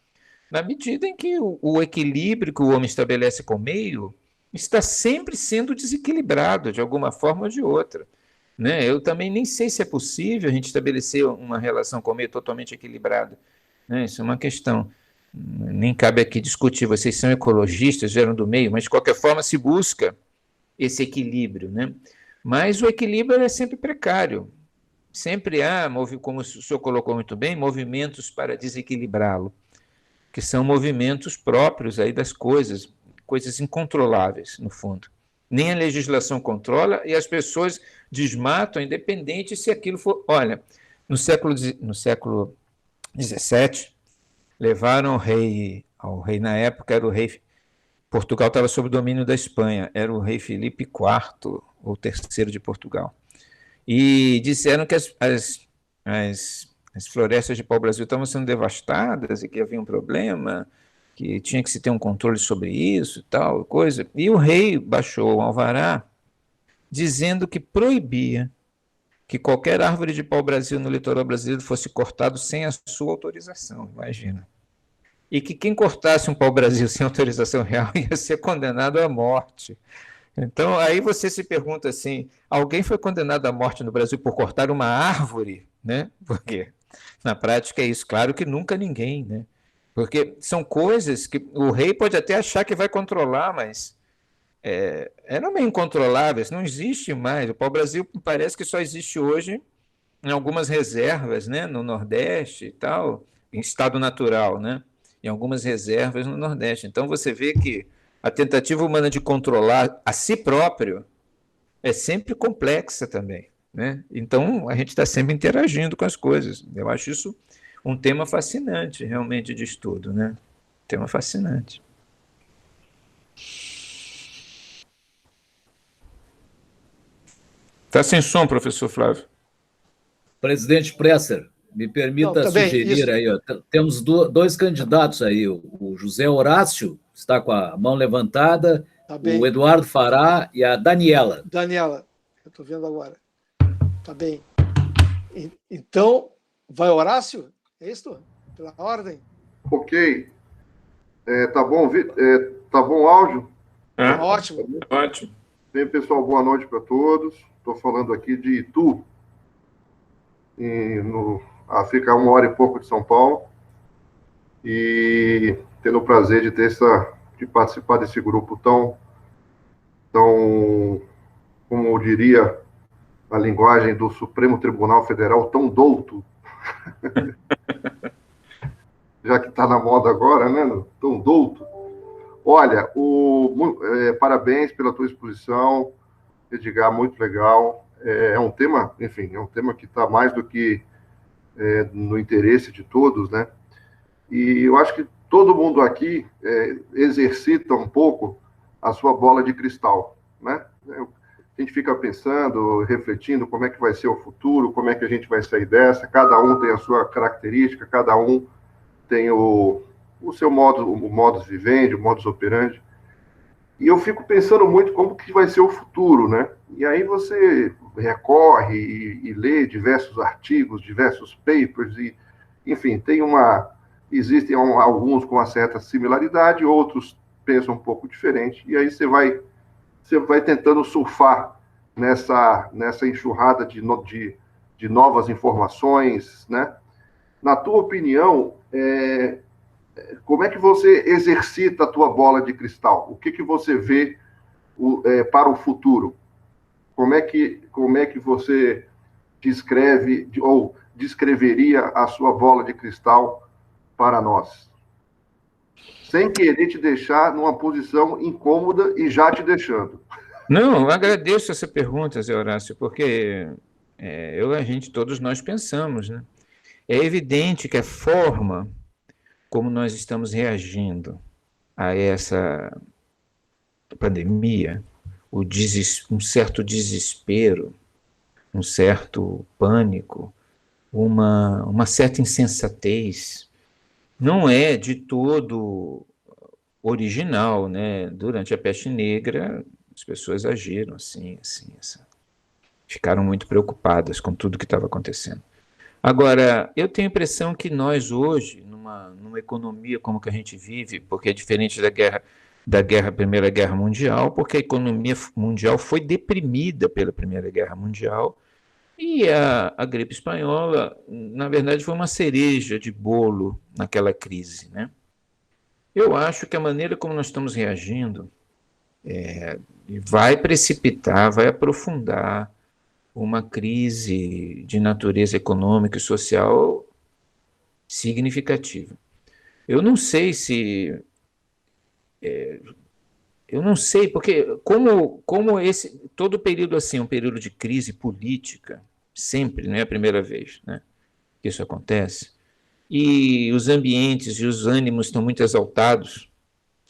na medida em que o equilíbrio que o homem estabelece com o meio está sempre sendo desequilibrado, de alguma forma ou de outra. Né? Eu também nem sei se é possível a gente estabelecer uma relação com o meio totalmente equilibrada. Né? Isso é uma questão. Nem cabe aqui discutir, vocês são ecologistas, geram do meio, mas de qualquer forma se busca esse equilíbrio. Né? Mas o equilíbrio é sempre precário. Sempre há, como o senhor colocou muito bem, movimentos para desequilibrá-lo, que são movimentos próprios aí das coisas incontroláveis, no fundo. Nem a legislação controla e as pessoas desmatam, independente se aquilo for... Olha, no século XVII, levaram ao rei na época, era o rei... Portugal estava sob o domínio da Espanha, era o rei Filipe IV, ou terceiro de Portugal. E disseram que as florestas de pau-brasil estavam sendo devastadas e que havia um problema, que tinha que se ter um controle sobre isso e tal, coisa. E o rei baixou o alvará dizendo que proibia que qualquer árvore de pau-brasil no litoral brasileiro fosse cortado sem a sua autorização, imagina. E que quem cortasse um pau-brasil sem autorização real ia ser condenado à morte. Então, aí você se pergunta assim, alguém foi condenado à morte no Brasil por cortar uma árvore? Né? Por quê? Na prática é isso, claro que nunca ninguém, né? Porque são coisas que o rei pode até achar que vai controlar, mas eram meio incontroláveis, não existe mais. O pau-brasil parece que só existe hoje em algumas reservas, né? No Nordeste e tal, em estado natural, né? Em algumas reservas no Nordeste. Então você vê que a tentativa humana de controlar a si próprio é sempre complexa também, né? Então a gente está sempre interagindo com as coisas. Eu acho isso um tema fascinante, realmente, de estudo, né? Tema fascinante. Está sem som, professor Flávio. Presidente Presser, me permita sugerir aí, ó, temos dois candidatos aí, o José Horácio, está com a mão levantada, o Eduardo Fará e a Daniela. Daniela, eu estou vendo agora. Tá bem. Então, vai Horácio? É isso? Pela ordem? Ok. Tá bom, tá bom o áudio? Ótimo. Ótimo. Bem, pessoal, boa noite para todos. Estou falando aqui de Itu, fica 1 hora e pouco de São Paulo, e tendo o prazer de participar desse grupo tão, como eu diria, na linguagem do Supremo Tribunal Federal, tão douto, já que está na moda agora, né? Tão douto. Olha, parabéns pela tua exposição, Edgar, muito legal. É um tema, enfim, é um tema que está mais do que no interesse de todos, né? E eu acho que todo mundo aqui exercita um pouco a sua bola de cristal, né? A gente fica pensando, refletindo como é que vai ser o futuro, como é que a gente vai sair dessa, cada um tem a sua característica, cada um tem o seu modus vivendi, o modus operandi. E eu fico pensando muito como que vai ser o futuro, né? E aí você recorre e lê diversos artigos, diversos papers, e, enfim, existem alguns com uma certa similaridade, outros pensam um pouco diferente, e aí você vai tentando surfar nessa enxurrada de novas informações, né? Na tua opinião, como é que você exercita a tua bola de cristal? O que você vê para o futuro? Como é que você descreve ou descreveria a sua bola de cristal para nós? Sem querer te deixar numa posição incômoda e já te deixando. Não, eu agradeço essa pergunta, Zé Horácio, porque todos nós pensamos, né? É evidente que a forma como nós estamos reagindo a essa pandemia, um certo desespero, um certo pânico, uma certa insensatez, não é de todo original, né? Durante a peste negra, as pessoas agiram assim. Ficaram muito preocupadas com tudo que estava acontecendo. Agora, eu tenho a impressão que nós hoje, numa economia como que a gente vive, porque é diferente Primeira Guerra Mundial, porque a economia mundial foi deprimida pela Primeira Guerra Mundial, e a gripe espanhola, na verdade, foi uma cereja de bolo naquela crise, né? Eu acho que a maneira como nós estamos reagindo vai precipitar, vai aprofundar uma crise de natureza econômica e social significativa. Eu não sei, porque como todo período assim, um período de crise política, sempre, não é a primeira vez, né, que isso acontece, e os ambientes e os ânimos estão muito exaltados.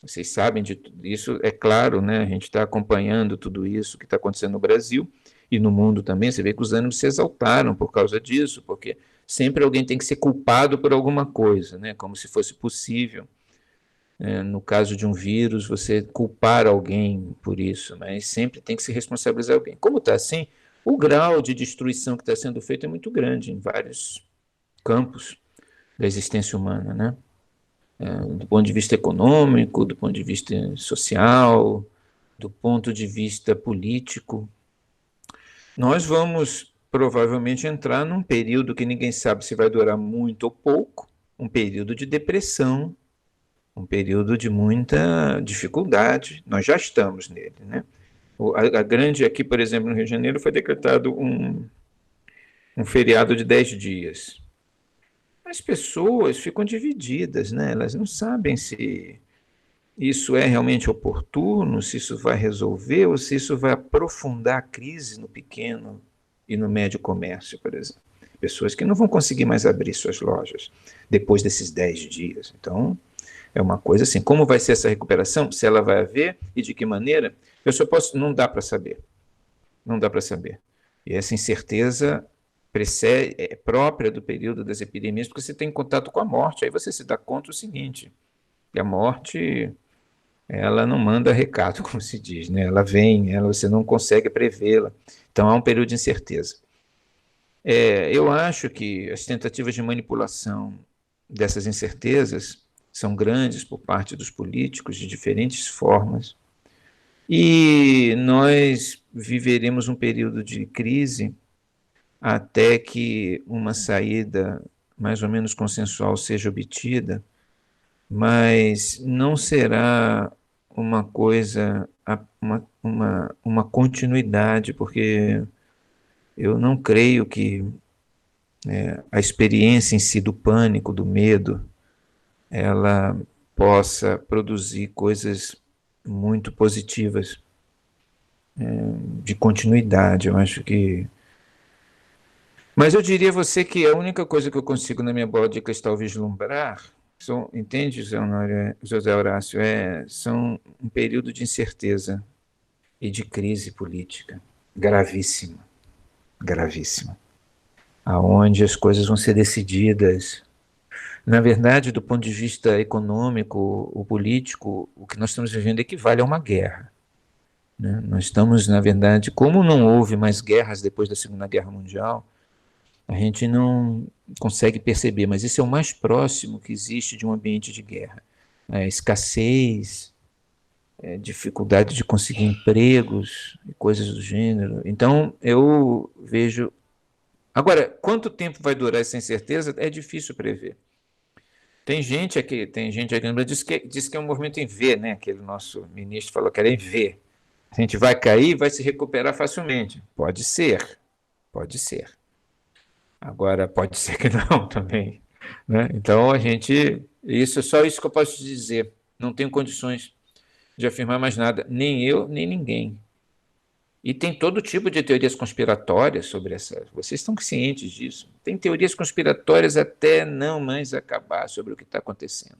Vocês sabem de tudo isso, é claro, né? A gente está acompanhando tudo isso que está acontecendo no Brasil e no mundo também. Você vê que os ânimos se exaltaram por causa disso, porque sempre alguém tem que ser culpado por alguma coisa, né? Como se fosse possível, no caso de um vírus, você culpar alguém por isso, mas sempre tem que se responsabilizar alguém. Como está assim, o grau de destruição que está sendo feito é muito grande em vários campos da existência humana, né? Do ponto de vista econômico, do ponto de vista social, do ponto de vista político. Nós vamos provavelmente entrar num período que ninguém sabe se vai durar muito ou pouco, um período de depressão, um período de muita dificuldade. Nós já estamos nele, né? Aqui, por exemplo, no Rio de Janeiro, foi decretado um feriado de 10 dias. As pessoas ficam divididas, né? Elas não sabem se isso é realmente oportuno, se isso vai resolver ou se isso vai aprofundar a crise no pequeno e no médio comércio, por exemplo. Pessoas que não vão conseguir mais abrir suas lojas depois desses 10 dias. Então, é uma coisa assim, como vai ser essa recuperação? Se ela vai haver e de que maneira? Não dá para saber. Não dá para saber. E essa incerteza é própria do período das epidemias, porque você tem contato com a morte, aí você se dá conta do seguinte, que a morte, ela não manda recado, como se diz, né? Ela vem, você não consegue prevê-la, então há um período de incerteza. Eu acho que as tentativas de manipulação dessas incertezas são grandes por parte dos políticos, de diferentes formas, e nós viveremos um período de crise até que uma saída mais ou menos consensual seja obtida, mas não será uma coisa, uma continuidade, porque eu não creio que a experiência em si do pânico, do medo, ela possa produzir coisas muito positivas de continuidade. Eu acho que... Mas eu diria a você que a única coisa que eu consigo na minha bola de cristal vislumbrar, entende, José Horácio, são um período de incerteza e de crise política gravíssima, aonde as coisas vão ser decididas Na verdade, do ponto de vista econômico, o político, o que nós estamos vivendo equivale a uma guerra, né? Nós estamos, na verdade, como não houve mais guerras depois da Segunda Guerra Mundial, a gente não consegue perceber, mas isso é o mais próximo que existe de um ambiente de guerra. Escassez, dificuldade de conseguir empregos e coisas do gênero. Então, eu vejo... Agora, quanto tempo vai durar essa incerteza é difícil prever. Tem gente aqui no Brasil que diz que é um movimento em V, né? Aquele nosso ministro falou que era em V. A gente vai cair e vai se recuperar facilmente. Pode ser, pode ser. Agora, pode ser que não também, né? Então, isso é só isso que eu posso te dizer. Não tenho condições de afirmar mais nada, nem eu, nem ninguém. E tem todo tipo de teorias conspiratórias sobre essa. Vocês estão cientes disso. Tem teorias conspiratórias até não mais acabar sobre o que está acontecendo.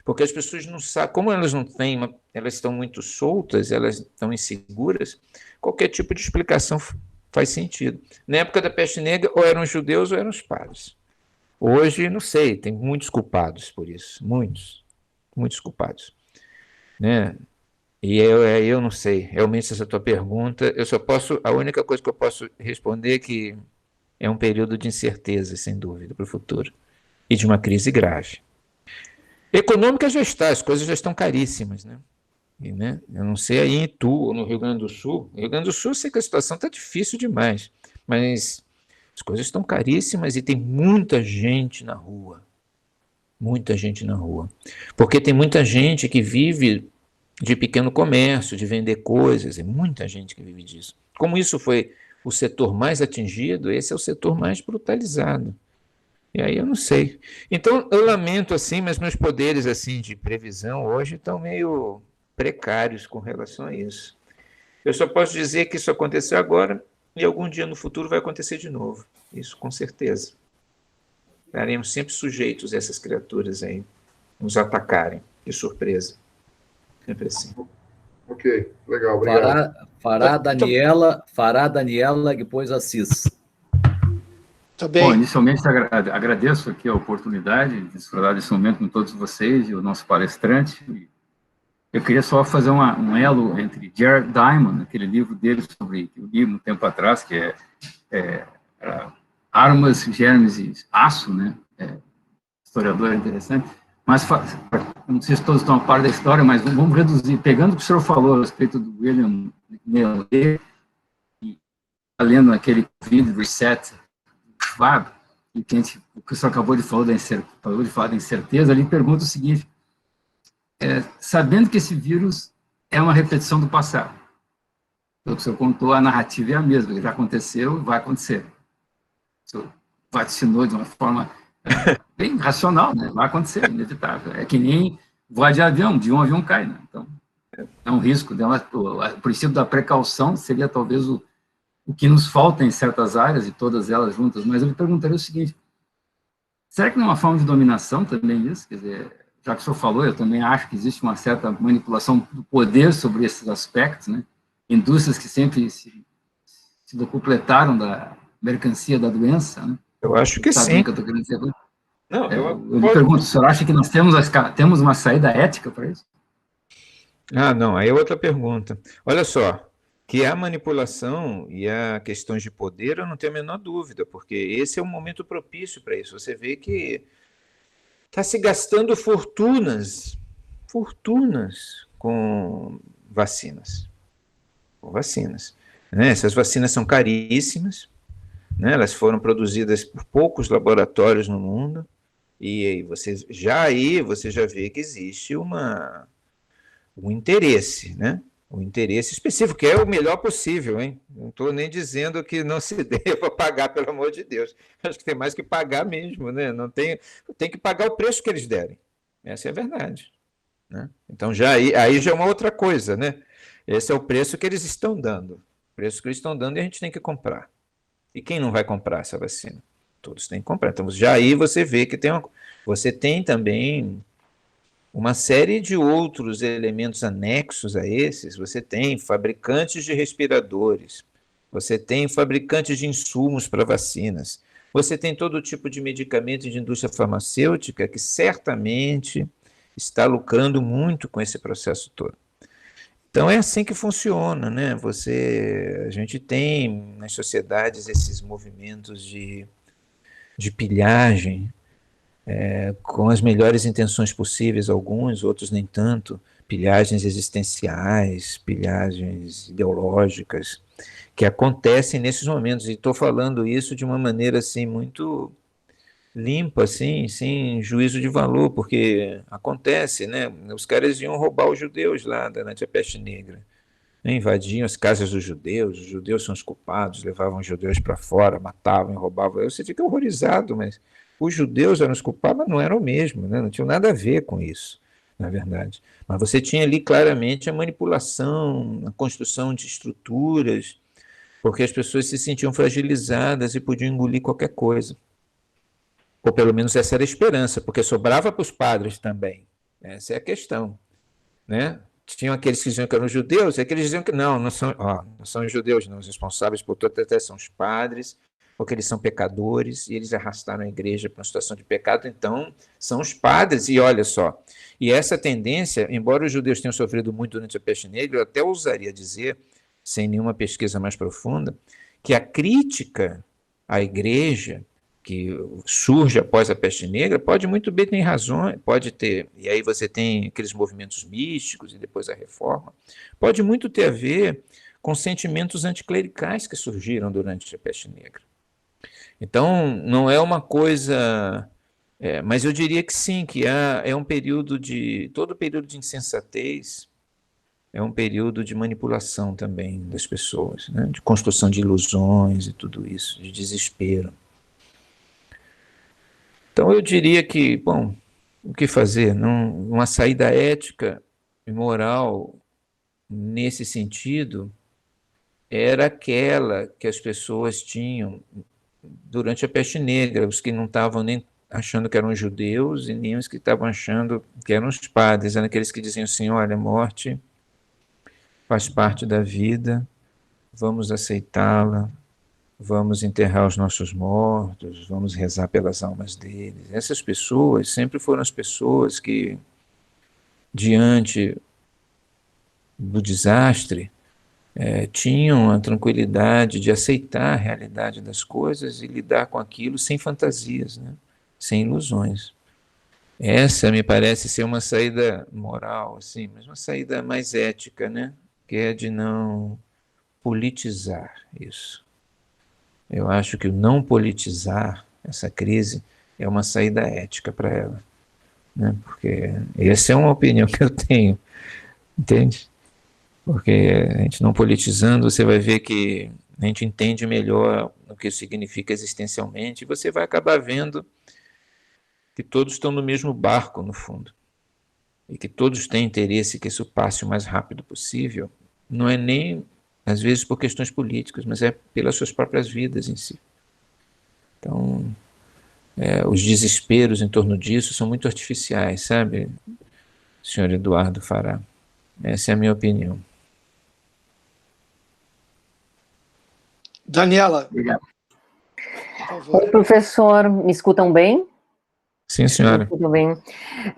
Porque as pessoas não sabem, como elas não têm, elas estão muito soltas, elas estão inseguras, qualquer tipo de explicação faz sentido. Na época da peste negra, ou eram os judeus ou eram os padres. Hoje, não sei, tem muitos culpados por isso, muitos culpados, né? E eu não sei, realmente essa tua pergunta, a única coisa que eu posso responder é que é um período de incerteza, sem dúvida, para o futuro, e de uma crise grave. Econômica já está, as coisas já estão caríssimas, né? E, né, eu não sei aí em Itu, ou no Rio Grande do Sul. No Rio Grande do Sul eu sei que a situação está difícil demais, mas as coisas estão caríssimas e tem muita gente na rua. Muita gente na rua. Porque tem muita gente que vive de pequeno comércio, de vender coisas, e muita gente que vive disso. Como isso foi o setor mais atingido, esse é o setor mais brutalizado. E aí eu não sei. Então, eu lamento assim, mas meus poderes assim de previsão hoje estão meio precários com relação a isso. Eu só posso dizer que isso aconteceu agora e algum dia no futuro vai acontecer de novo. Isso com certeza. Estaremos sempre sujeitos a essas criaturas aí nos atacarem de surpresa. Sempre assim. Ok, legal, obrigado. Fará Daniela, depois Assis. Tá bem. Bom, inicialmente agradeço aqui a oportunidade de desfrutar desse momento com todos vocês e o nosso palestrante. Eu queria só fazer um elo entre Jared Diamond, aquele livro dele que eu li um tempo atrás, que é Armas, Germes e Aço, né? Historiador interessante. Mas, não sei se todos estão a par da história, mas vamos reduzir. Pegando o que o senhor falou a respeito do William Miller, e lendo aquele vídeo Reset, Schwab, e o que o senhor acabou de falar da incerteza, ele pergunta o seguinte, sabendo que esse vírus é uma repetição do passado, pelo que o senhor contou, a narrativa é a mesma, que já aconteceu e vai acontecer. O senhor vaticinou de uma forma bem racional, né? Vai acontecer, inevitável. É que nem voar de um avião cai, né? Então, é um risco. O princípio da precaução seria talvez o que nos falta em certas áreas, e todas elas juntas, mas eu lhe perguntaria o seguinte, será que não é uma forma de dominação também isso? Quer dizer, já que o senhor falou, eu também acho que existe uma certa manipulação do poder sobre esses aspectos, né? Indústrias que sempre se completaram da mercancia da doença, né? Eu acho que sim. Que eu tô querendo dizer? Não, eu lhe pergunto, o senhor acha que nós temos uma saída ética para isso? Ah, não, aí é outra pergunta. Olha só, que a manipulação e a questões de poder, eu não tenho a menor dúvida, porque esse é um momento propício para isso. Você vê que está se gastando fortunas com vacinas. Né? Essas vacinas são caríssimas, né? Elas foram produzidas por poucos laboratórios no mundo, e aí você já vê que existe um interesse, né? Um interesse específico, que é o melhor possível, hein? Não estou nem dizendo que não se deva pagar, pelo amor de Deus. Acho que tem mais que pagar mesmo, né? Tem que pagar o preço que eles derem. Essa é a verdade, né? Então, aí já é uma outra coisa, né? Esse é o preço que eles estão dando. O preço que eles estão dando e a gente tem que comprar. E quem não vai comprar essa vacina? Todos têm que comprar. Então, já aí você vê que você tem também uma série de outros elementos anexos a esses. Você tem fabricantes de respiradores, você tem fabricantes de insumos para vacinas, Você tem todo tipo de medicamento de indústria farmacêutica que certamente está lucrando muito com esse processo todo. Então é assim que funciona, né? A gente tem nas sociedades esses movimentos de pilhagem, com as melhores intenções possíveis, alguns, outros nem tanto, pilhagens existenciais, pilhagens ideológicas, que acontecem nesses momentos. E estou falando isso de uma maneira assim muito limpa, assim, sem juízo de valor, porque acontece, né? Os caras iam roubar os judeus lá durante a peste negra, né? Invadiam as casas dos judeus, os judeus são os culpados, levavam os judeus para fora, matavam e roubavam. Você fica horrorizado, mas os judeus eram os culpados, mas não eram mesmo, né? Não tinham nada a ver com isso, na verdade. Mas você tinha ali claramente a manipulação, a construção de estruturas, porque as pessoas se sentiam fragilizadas e podiam engolir qualquer coisa. Ou pelo menos essa era a esperança, porque sobrava para os padres também. Essa é a questão, né? Tinham aqueles que diziam que eram judeus, e aqueles que diziam que não são, não são os judeus, não, os responsáveis por toda a são os padres, porque eles são pecadores, e eles arrastaram a igreja para uma situação de pecado, então são os padres, e olha só. E essa tendência, embora os judeus tenham sofrido muito durante a peste negra, eu até ousaria dizer, sem nenhuma pesquisa mais profunda, que a crítica à igreja que surge após a peste negra pode muito bem ter razão, pode ter, e aí você tem aqueles movimentos místicos e depois a reforma, pode muito ter a ver com sentimentos anticlericais que surgiram durante a peste negra. Então, não é uma coisa... mas eu diria que sim, que é um período todo período de insensatez é um período de manipulação também das pessoas, né? De construção de ilusões e tudo isso, de desespero. Então, eu diria que, bom, o que fazer? Uma saída ética e moral nesse sentido era aquela que as pessoas tinham durante a peste negra, os que não estavam nem achando que eram judeus e nem os que estavam achando que eram os padres, eram aqueles que diziam assim, olha, a morte faz parte da vida, vamos aceitá-la, vamos enterrar os nossos mortos, vamos rezar pelas almas deles. Essas pessoas sempre foram as pessoas que, diante do desastre, tinham a tranquilidade de aceitar a realidade das coisas e lidar com aquilo sem fantasias, né? Sem ilusões. Essa me parece ser uma saída moral, assim, mas uma saída mais ética, né? Que é de não politizar isso. Eu acho que o não politizar essa crise é uma saída ética para ela, né? Porque essa é uma opinião que eu tenho, entende? Porque a gente não politizando, você vai ver que a gente entende melhor o que isso significa existencialmente, e você vai acabar vendo que todos estão no mesmo barco, no fundo, e que todos têm interesse que isso passe o mais rápido possível, não é nem, às vezes, por questões políticas, mas é pelas suas próprias vidas em si. Então, os desesperos em torno disso são muito artificiais, sabe, senhor Eduardo Fará? Essa é a minha opinião. Daniela. Obrigado. Oi, professor, me escutam bem? Sim, senhora. Tudo bem.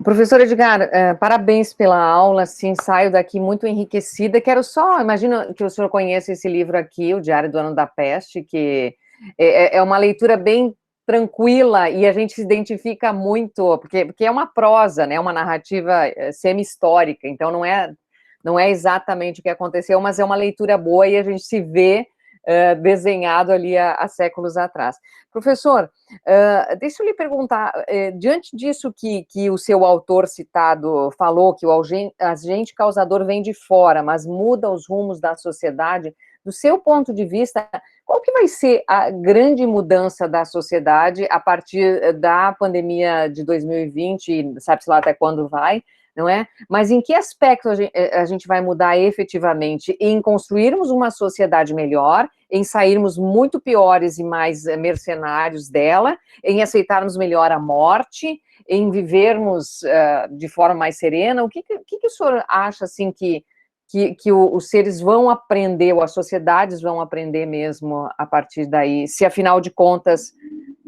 Professor Edgar, parabéns pela aula, sim, saio daqui muito enriquecida. Quero só, imagino que o senhor conheça esse livro aqui, O Diário do Ano da Peste, que é uma leitura bem tranquila e a gente se identifica muito, porque é uma prosa, né, uma narrativa semi-histórica, então não é exatamente o que aconteceu, mas é uma leitura boa e a gente se vê desenhado ali há séculos atrás. Professor, deixa eu lhe perguntar, diante disso que o seu autor citado falou, que o agente causador vem de fora, mas muda os rumos da sociedade, do seu ponto de vista, qual que vai ser a grande mudança da sociedade a partir da pandemia de 2020, sabe-se lá até quando vai, não é? Mas em que aspecto a gente vai mudar efetivamente? Em construirmos uma sociedade melhor, em sairmos muito piores e mais mercenários dela, em aceitarmos melhor a morte, em vivermos de forma mais serena? O que o senhor acha, assim, que os seres vão aprender, ou as sociedades vão aprender mesmo a partir daí, se afinal de contas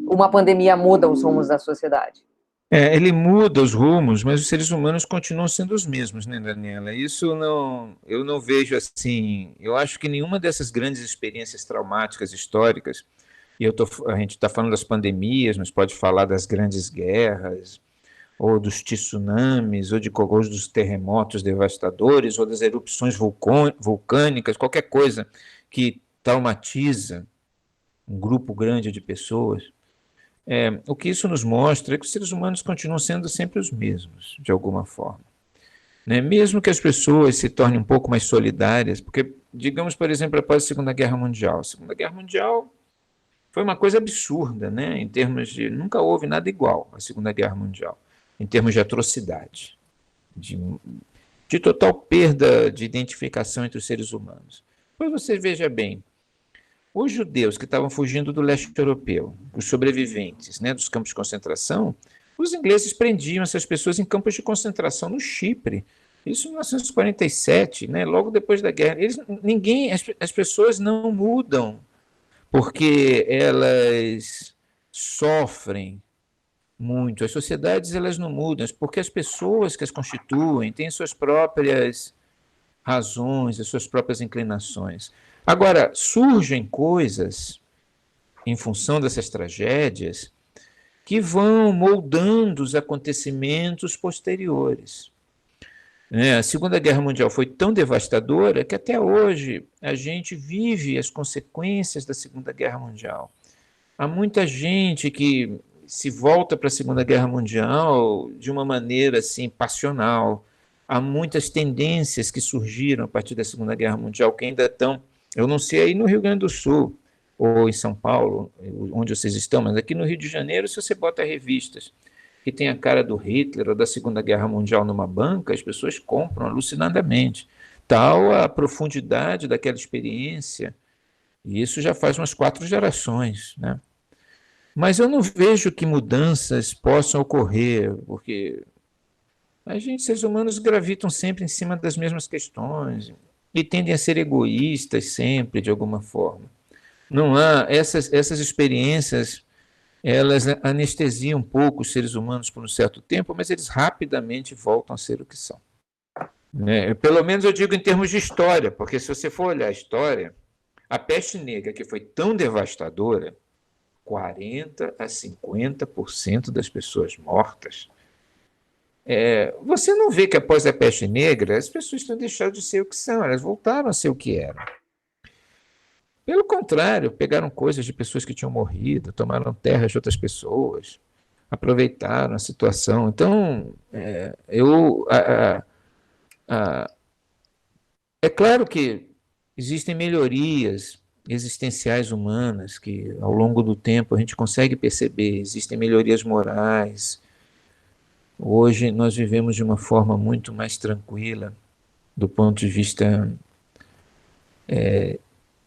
uma pandemia muda os rumos da sociedade? Ele muda os rumos, mas os seres humanos continuam sendo os mesmos, né, Daniela? Eu não vejo assim. Eu acho que nenhuma dessas grandes experiências traumáticas históricas, a gente está falando das pandemias, mas pode falar das grandes guerras, ou dos tsunamis, ou dos terremotos devastadores, ou das erupções vulcânicas, qualquer coisa que traumatiza um grupo grande de pessoas. O que isso nos mostra é que os seres humanos continuam sendo sempre os mesmos, de alguma forma. Né? Mesmo que as pessoas se tornem um pouco mais solidárias, porque, digamos, por exemplo, após a Segunda Guerra Mundial. A Segunda Guerra Mundial foi uma coisa absurda, né? Em termos de... Nunca houve nada igual à Segunda Guerra Mundial, em termos de atrocidade, de total perda de identificação entre os seres humanos. Pois você veja bem, os judeus que estavam fugindo do leste europeu, os sobreviventes, né, dos campos de concentração, os ingleses prendiam essas pessoas em campos de concentração no Chipre. Isso em 1947, né, logo depois da guerra. As pessoas não mudam porque elas sofrem muito. As sociedades elas não mudam porque as pessoas que as constituem têm suas próprias razões, as suas próprias inclinações. Agora, surgem coisas, em função dessas tragédias, que vão moldando os acontecimentos posteriores. A Segunda Guerra Mundial foi tão devastadora que até hoje a gente vive as consequências da Segunda Guerra Mundial. Há muita gente que se volta para a Segunda Guerra Mundial de uma maneira assim, passional. Há muitas tendências que surgiram a partir da Segunda Guerra Mundial que ainda estão... Eu não sei aí no Rio Grande do Sul ou em São Paulo, onde vocês estão, mas aqui no Rio de Janeiro, se você bota revistas que tem a cara do Hitler ou da Segunda Guerra Mundial numa banca, as pessoas compram alucinadamente. Tal a profundidade daquela experiência, e isso já faz umas 4 gerações, né? Mas eu não vejo que mudanças possam ocorrer, porque a gente, seres humanos, gravitam sempre em cima das mesmas questões e tendem a ser egoístas sempre, de alguma forma. Não há essas experiências, elas anestesiam um pouco os seres humanos por um certo tempo, mas eles rapidamente voltam a ser o que são. Né? Pelo menos eu digo em termos de história, porque se você for olhar a história, a peste negra, que foi tão devastadora, 40% a 50% das pessoas mortas, você não vê que após a peste negra as pessoas tenham deixado de ser o que são, elas voltaram a ser o que eram. Pelo contrário, pegaram coisas de pessoas que tinham morrido, tomaram terras de outras pessoas, aproveitaram a situação. Então, é claro que existem melhorias existenciais humanas que, ao longo do tempo, a gente consegue perceber, existem melhorias morais. Hoje nós vivemos de uma forma muito mais tranquila, do ponto de vista,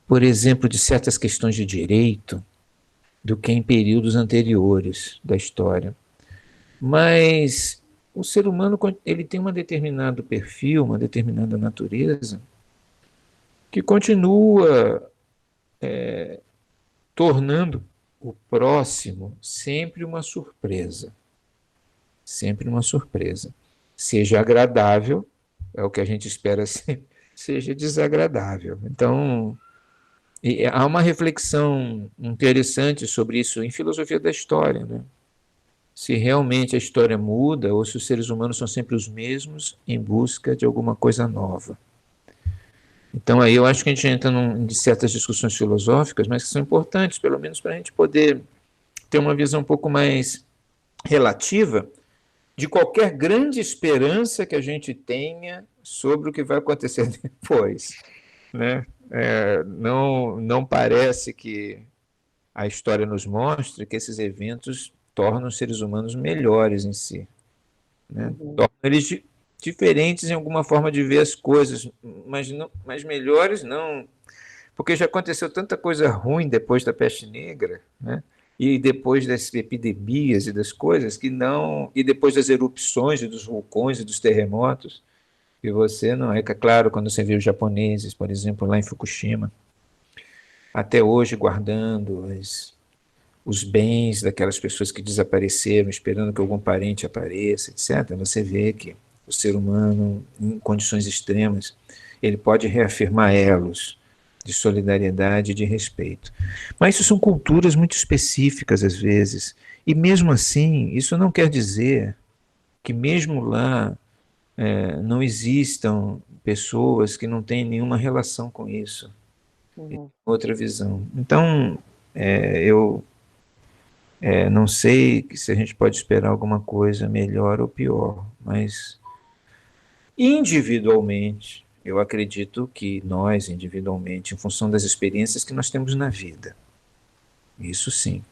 por exemplo, de certas questões de direito, do que em períodos anteriores da história. Mas o ser humano ele tem um determinado perfil, uma determinada natureza, que continua tornando o próximo sempre uma surpresa. Sempre uma surpresa. Seja agradável, é o que a gente espera seja desagradável. Então, há uma reflexão interessante sobre isso em filosofia da história, né? Se realmente a história muda ou se os seres humanos são sempre os mesmos em busca de alguma coisa nova. Então, aí eu acho que a gente entra em certas discussões filosóficas, mas que são importantes, pelo menos para a gente poder ter uma visão um pouco mais relativa de qualquer grande esperança que a gente tenha sobre o que vai acontecer depois, né? Não parece que a história nos mostre que esses eventos tornam os seres humanos melhores em si, né? Tornam eles diferentes em alguma forma de ver as coisas, mas melhores não, porque já aconteceu tanta coisa ruim depois da peste negra, né? E depois das epidemias e das coisas que não, e depois das erupções e dos vulcões e dos terremotos, que você não é claro, quando você vê os japoneses, por exemplo, lá em Fukushima, até hoje guardando os bens daquelas pessoas que desapareceram, esperando que algum parente apareça, etc., você vê que o ser humano, em condições extremas, ele pode reafirmar elos de solidariedade e de respeito. Mas isso são culturas muito específicas, às vezes, e mesmo assim, isso não quer dizer que mesmo lá não existam pessoas que não têm nenhuma relação com isso, outra visão. Então, eu não sei se a gente pode esperar alguma coisa melhor ou pior, mas individualmente, eu acredito que nós, individualmente, em função das experiências que nós temos na vida, isso sim,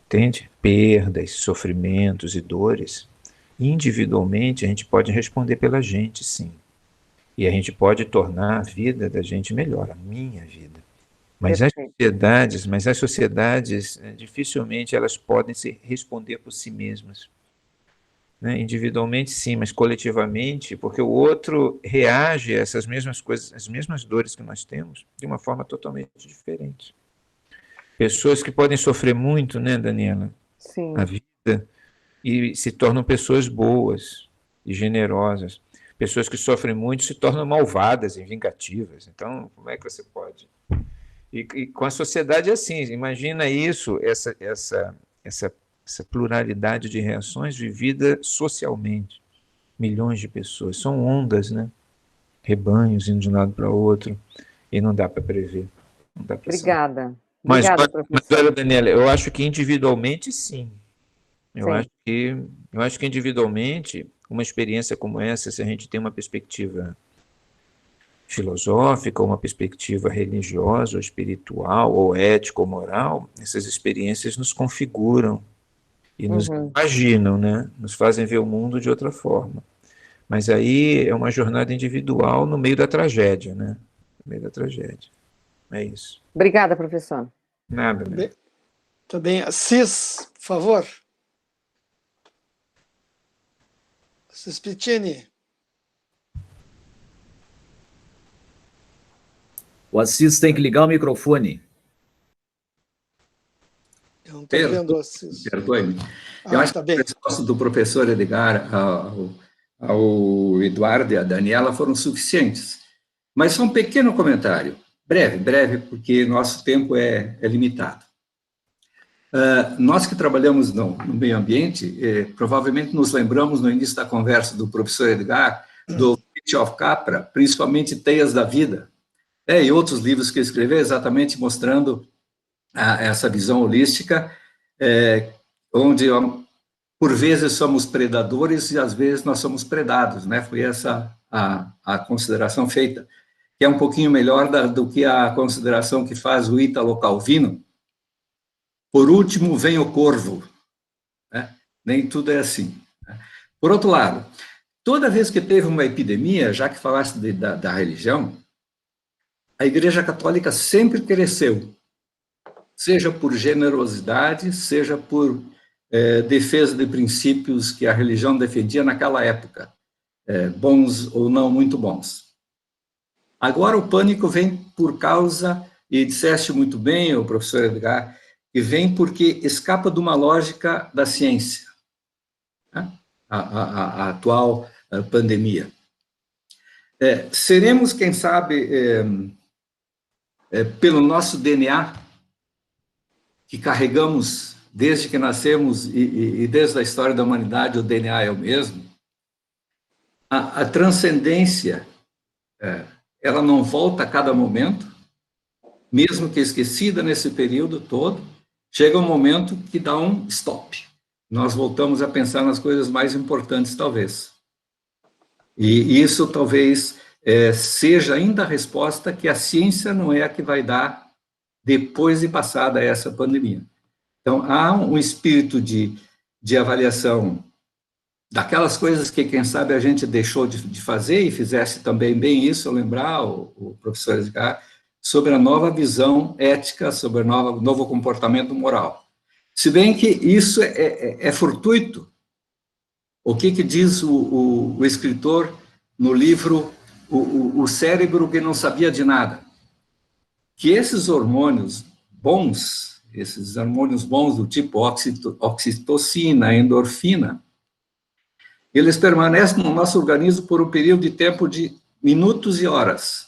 entende? Perdas, sofrimentos e dores, individualmente a gente pode responder pela gente, sim. E a gente pode tornar a vida da gente melhor, a minha vida. Mas as sociedades dificilmente elas podem se responder por si mesmas. Né? Individualmente, sim, mas coletivamente, porque o outro reage a essas mesmas coisas, as mesmas dores que nós temos, de uma forma totalmente diferente. Pessoas que podem sofrer muito, né, Daniela? Sim. A vida, e se tornam pessoas boas e generosas. Pessoas que sofrem muito se tornam malvadas e vingativas. Então, como é que você pode? E com a sociedade é assim, imagina isso, essa pluralidade de reações vivida socialmente. Milhões de pessoas, são ondas, né? Rebanhos indo de um lado para o outro, e não dá para prever. Não dá para Obrigada. Mas, professor. olha, Daniela, eu acho que individualmente, sim. Eu acho que individualmente, uma experiência como essa, se a gente tem uma perspectiva filosófica, ou uma perspectiva religiosa, ou espiritual, ou ética, ou moral, essas experiências nos configuram e nos imaginam, né? Nos fazem ver o mundo de outra forma. Mas aí é uma jornada individual no meio da tragédia, né? No meio da tragédia. É isso. Obrigada, professor. Nada, né? Também, Assis, por favor. Assis Pittini. O Assis tem que ligar o microfone. Eu não estou vendo o Assis. Perdoe-me. Eu acho que a resposta do professor Edgar ao Eduardo e à Daniela foram suficientes. Mas só um pequeno comentário. Breve, porque nosso tempo é limitado. Nós que trabalhamos no meio ambiente, provavelmente nos lembramos no início da conversa do professor Edgar, do Fritjof Capra, principalmente Teias da Vida, e outros livros que ele escreveu, exatamente mostrando essa visão holística, onde, por vezes, somos predadores e, às vezes, nós somos predados, né? Foi essa a consideração feita, que é um pouquinho melhor do que a consideração que faz o Ítalo Calvino. Por último, vem o corvo. Né? Nem tudo é assim. Né? Por outro lado, toda vez que teve uma epidemia, já que falaste da religião, a Igreja Católica sempre cresceu, seja por generosidade, seja por defesa de princípios que a religião defendia naquela época, bons ou não muito bons. Agora o pânico vem por causa, e disseste muito bem, o professor Edgar, que vem porque escapa de uma lógica da ciência, né? a atual pandemia. Seremos, quem sabe, pelo nosso DNA, que carregamos desde que nascemos e desde a história da humanidade, o DNA é o mesmo, a transcendência, ela não volta a cada momento, mesmo que esquecida nesse período todo, chega um momento que dá um stop. Nós voltamos a pensar nas coisas mais importantes, talvez. E isso talvez seja ainda a resposta que a ciência não é a que vai dar depois de passada essa pandemia. Então, há um espírito de avaliação daquelas coisas que, quem sabe, a gente deixou de fazer e fizesse também bem isso, lembrar o professor Edgar, sobre a nova visão ética, sobre o novo comportamento moral. Se bem que isso é fortuito. O que diz o escritor no livro O Cérebro que não sabia de nada? Que esses hormônios bons, esses hormônios bons do tipo oxitocina, endorfina, eles permanecem no nosso organismo por um período de tempo de minutos e horas.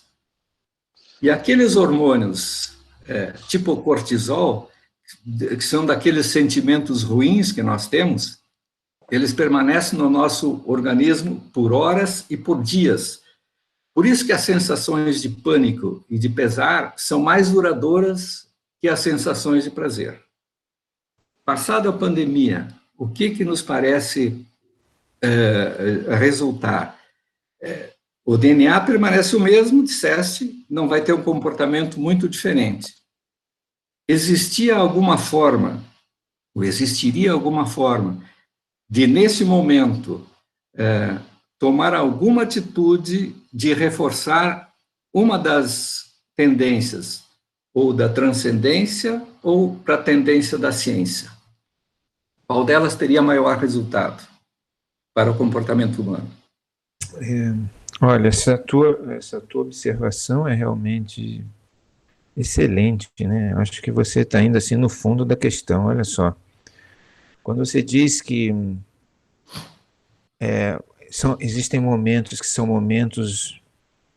E aqueles hormônios, tipo cortisol, que são daqueles sentimentos ruins que nós temos, eles permanecem no nosso organismo por horas e por dias. Por isso que as sensações de pânico e de pesar são mais duradouras que as sensações de prazer. Passada a pandemia, o que nos parece resultar? O DNA permanece o mesmo, disseste, não vai ter um comportamento muito diferente. Existiria alguma forma de, nesse momento, tomar alguma atitude de reforçar uma das tendências, ou da transcendência, ou para a tendência da ciência? Qual delas teria maior resultado para o comportamento humano? Olha, essa tua observação é realmente excelente, né? Acho que você está indo assim no fundo da questão. Olha só, quando você diz que existem momentos que são momentos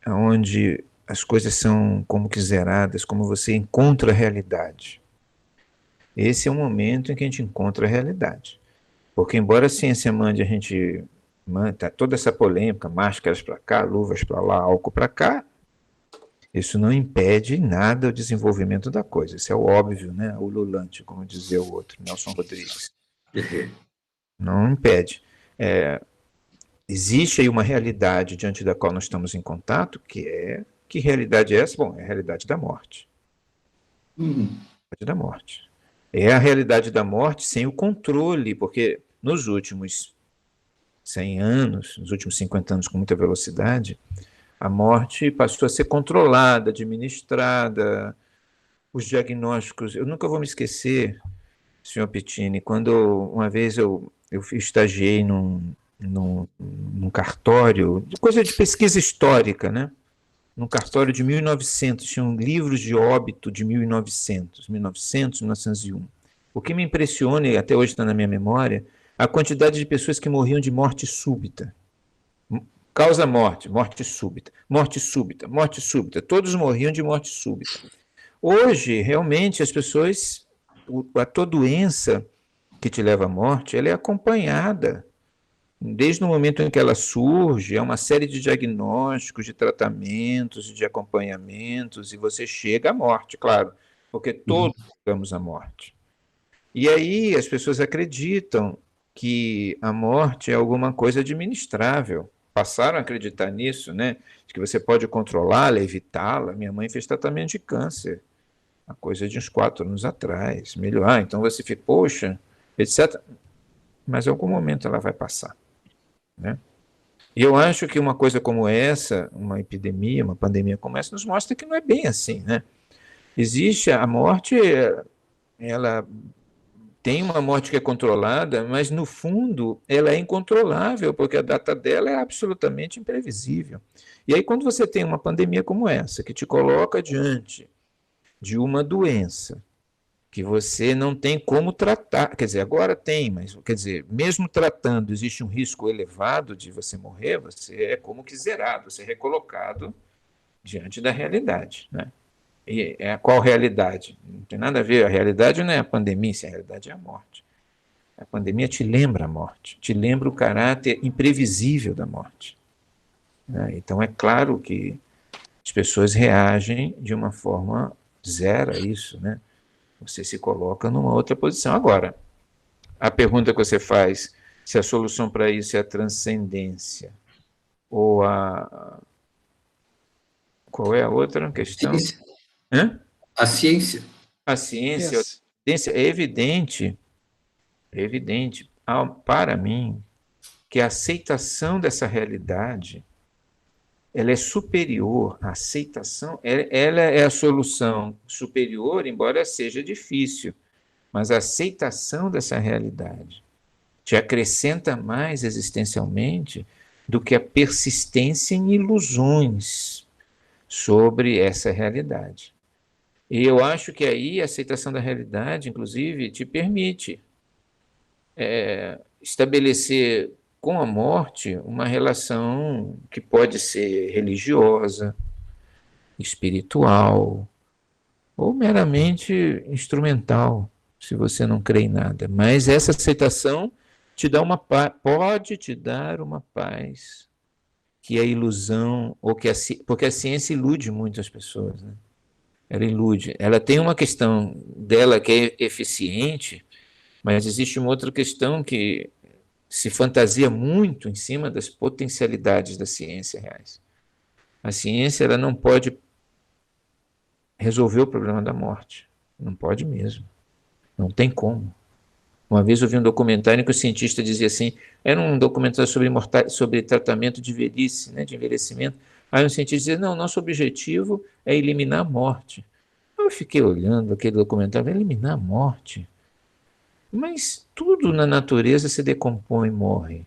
onde as coisas são como que zeradas, como você encontra a realidade. Esse é um momento em que a gente encontra a realidade. Porque embora a ciência mande a gente toda essa polêmica, máscaras para cá, luvas para lá, álcool para cá, isso não impede nada o desenvolvimento da coisa. Isso é o óbvio, né? O ululante, como dizia o outro, Nelson Rodrigues. Não impede. Existe aí uma realidade diante da qual nós estamos em contato, que realidade é essa? Bom, é a realidade da morte. A realidade da morte. É a realidade da morte sem o controle, porque nos últimos 100 anos, nos últimos 50 anos com muita velocidade, a morte passou a ser controlada, administrada, os diagnósticos. Eu nunca vou me esquecer, senhor Pittini, quando uma vez eu estagiei num cartório, coisa de pesquisa histórica, né? Num cartório de 1900, tinham livros de óbito de 1900, 1901. O que me impressiona, e até hoje está na minha memória, a quantidade de pessoas que morriam de morte súbita. Causa morte, morte súbita, morte súbita, morte súbita. Todos morriam de morte súbita. Hoje, realmente, as pessoas, a tua doença que te leva à morte, ela é acompanhada. Desde o momento em que ela surge, é uma série de diagnósticos, de tratamentos, de acompanhamentos, e você chega à morte, claro, porque todos chegamos à morte. E aí as pessoas acreditam que a morte é alguma coisa administrável. Passaram a acreditar nisso, né? De que você pode controlá-la, evitá-la. Minha mãe fez tratamento de câncer, há coisa de uns 4 anos atrás. Melhor, então você fica, poxa, etc. Mas em algum momento ela vai passar. Né? E eu acho que uma coisa como essa, uma epidemia, uma pandemia como essa, nos mostra que não é bem assim, né? Existe a morte, ela tem uma morte que é controlada, mas no fundo ela é incontrolável, porque a data dela é absolutamente imprevisível. E aí quando você tem uma pandemia como essa, que te coloca diante de uma doença que você não tem como tratar, quer dizer, agora tem, mas, quer dizer, mesmo tratando, existe um risco elevado de você morrer, você é como que zerado, você é recolocado diante da realidade, né? E qual realidade? Não tem nada a ver, a realidade não é a pandemia, a realidade é a morte. A pandemia te lembra a morte, te lembra o caráter imprevisível da morte. Né? Então, é claro que as pessoas reagem de uma forma zero a isso, né? Você se coloca numa outra posição. Agora, a pergunta que você faz, se a solução para isso é a transcendência, ou qual é a outra questão? A ciência. A ciência, é evidente, para mim, que a aceitação dessa realidade, ela é superior, a aceitação, ela é a solução superior, embora seja difícil, mas a aceitação dessa realidade te acrescenta mais existencialmente do que a persistência em ilusões sobre essa realidade. E eu acho que aí a aceitação da realidade, inclusive, te permite estabelecer com a morte uma relação que pode ser religiosa, espiritual ou meramente instrumental, se você não crê em nada. Mas essa aceitação te dá pode te dar uma paz que a ilusão, ou que porque a ciência ilude muito as pessoas, né? Ela ilude. Ela tem uma questão dela que é eficiente, mas existe uma outra questão que se fantasia muito em cima das potencialidades da ciência reais. A ciência ela não pode resolver o problema da morte. Não pode mesmo. Não tem como. Uma vez eu vi um documentário em que o cientista dizia assim, era um documentário sobre tratamento de velhice, né, de envelhecimento. Aí um cientista dizia, não, nosso objetivo é eliminar a morte. Eu fiquei olhando aquele documentário, eliminar a morte? Mas tudo na natureza se decompõe e morre.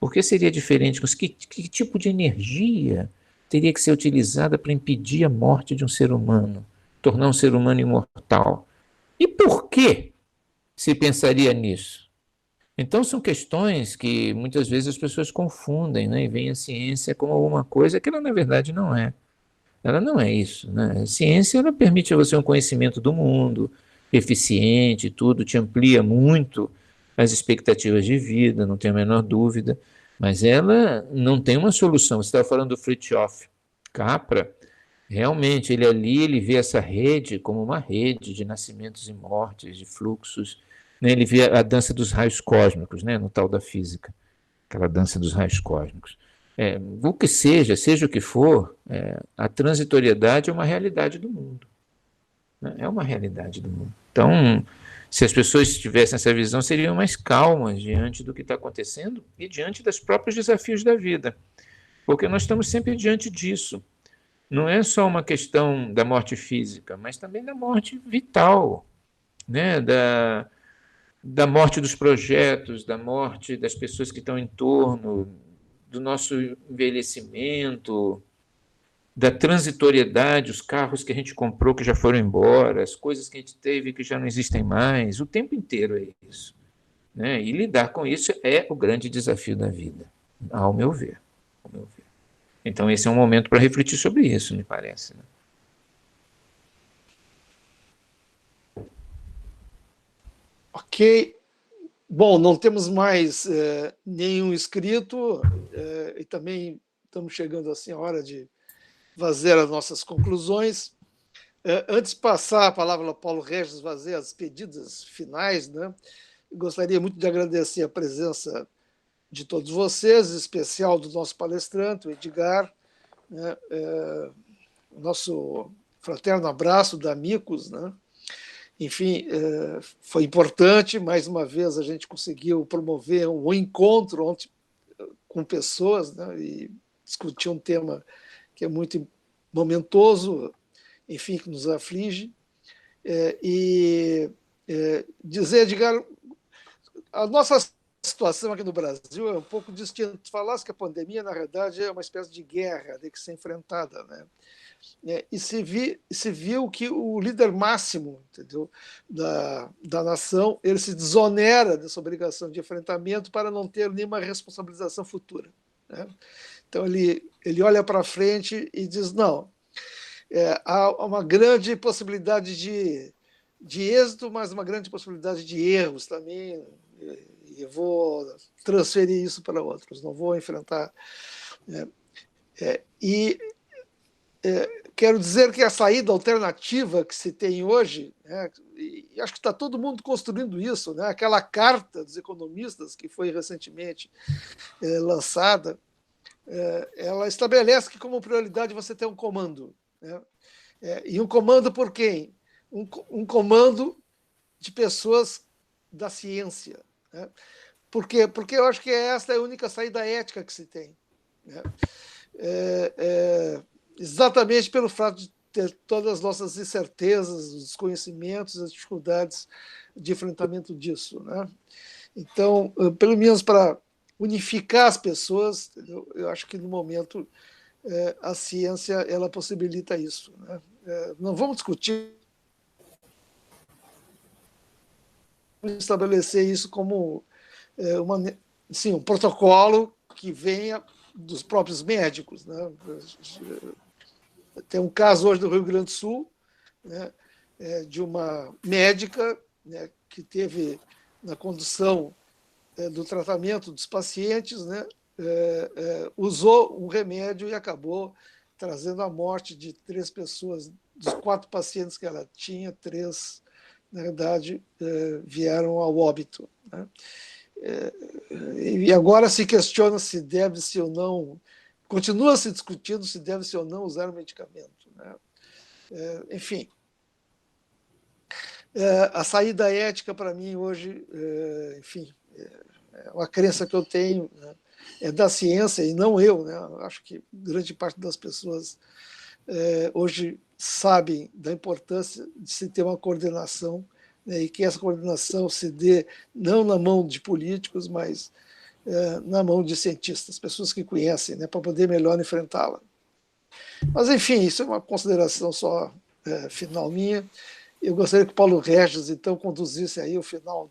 Por que seria diferente? Que tipo de energia teria que ser utilizada para impedir a morte de um ser humano? Tornar um ser humano imortal? E por que se pensaria nisso? Então, são questões que muitas vezes as pessoas confundem, né, e veem a ciência como alguma coisa que ela, na verdade, não é. Ela não é isso, né? A ciência ela permite a você um conhecimento do mundo, eficiente, tudo, te amplia muito as expectativas de vida, não tenho a menor dúvida, mas ela não tem uma solução. Você estava falando do Fritjof Capra, realmente, ele ali ele vê essa rede como uma rede de nascimentos e mortes, de fluxos, né? Ele vê a dança dos raios cósmicos, né? No tal da física, aquela dança dos raios cósmicos. O que seja o que for, a transitoriedade é uma realidade do mundo. Né? É uma realidade do mundo. Então, se as pessoas tivessem essa visão, seriam mais calmas diante do que está acontecendo e diante dos próprios desafios da vida. Porque nós estamos sempre diante disso. Não é só uma questão da morte física, mas também da morte vital, né? Da morte dos projetos, da morte das pessoas que estão em torno, do nosso envelhecimento, da transitoriedade, os carros que a gente comprou que já foram embora, as coisas que a gente teve que já não existem mais, o tempo inteiro é isso. Né? E lidar com isso é o grande desafio da vida, ao meu ver. Ao meu ver. Então, esse é um momento para refletir sobre isso, me parece. Né? Ok. Bom, não temos mais nenhum inscrito e também estamos chegando assim a hora de fazer as nossas conclusões. Antes de passar a palavra ao Paulo Regis, fazer as pedidas finais, né? Gostaria muito de agradecer a presença de todos vocês, em especial do nosso palestrante, o Edgar, né? Nosso fraterno abraço da Amicus, né? Enfim, foi importante, mais uma vez a gente conseguiu promover um encontro com pessoas, né? E discutir um tema que é muito momentoso, enfim, que nos aflige. Dizer, Edgar, a nossa situação aqui no Brasil é um pouco distinta. Tu falaste que a pandemia, na realidade, é uma espécie de guerra de que ser enfrentada, né? E se viu que o líder máximo, entendeu, da nação, ele se desonera dessa obrigação de enfrentamento para não ter nenhuma responsabilização futura. Né? Então, ele olha para frente e diz, não, há uma grande possibilidade de êxito, mas uma grande possibilidade de erros também, e eu vou transferir isso para outros, não vou enfrentar. Quero dizer que a saída alternativa que se tem hoje, né, e acho que está todo mundo construindo isso, né, aquela carta dos economistas que foi recentemente lançada, ela estabelece que como prioridade você tem um comando. Né, e um comando por quem? Um comando de pessoas da ciência. Né? Por quê? Porque eu acho que essa é a única saída ética que se tem. Né? Exatamente pelo fato de ter todas as nossas incertezas, os desconhecimentos, as dificuldades de enfrentamento disso. Né? Então, pelo menos para unificar as pessoas, eu acho que no momento a ciência ela possibilita isso. Né? Não vamos discutir, estabelecer isso como assim, um protocolo que venha dos próprios médicos, né? Tem um caso hoje do Rio Grande do Sul, né, de uma médica, né, que teve na condução do tratamento dos pacientes, né, usou um remédio e acabou trazendo a morte de 3 pessoas. Dos 4 pacientes que ela tinha, 3, na verdade, vieram ao óbito, né? E agora se questiona se deve-se ou não, continua se discutindo se deve-se ou não usar o medicamento, né? Enfim, a saída ética para mim hoje, enfim, é uma crença que eu tenho, né? É da ciência e não eu, né? Acho que grande parte das pessoas hoje sabem da importância de se ter uma coordenação, né, e que essa coordenação se dê não na mão de políticos, mas na mão de cientistas, pessoas que conhecem, né, para poder melhor enfrentá-la. Mas, enfim, isso é uma consideração só final minha. Eu gostaria que o Paulo Régis, então, conduzisse aí o final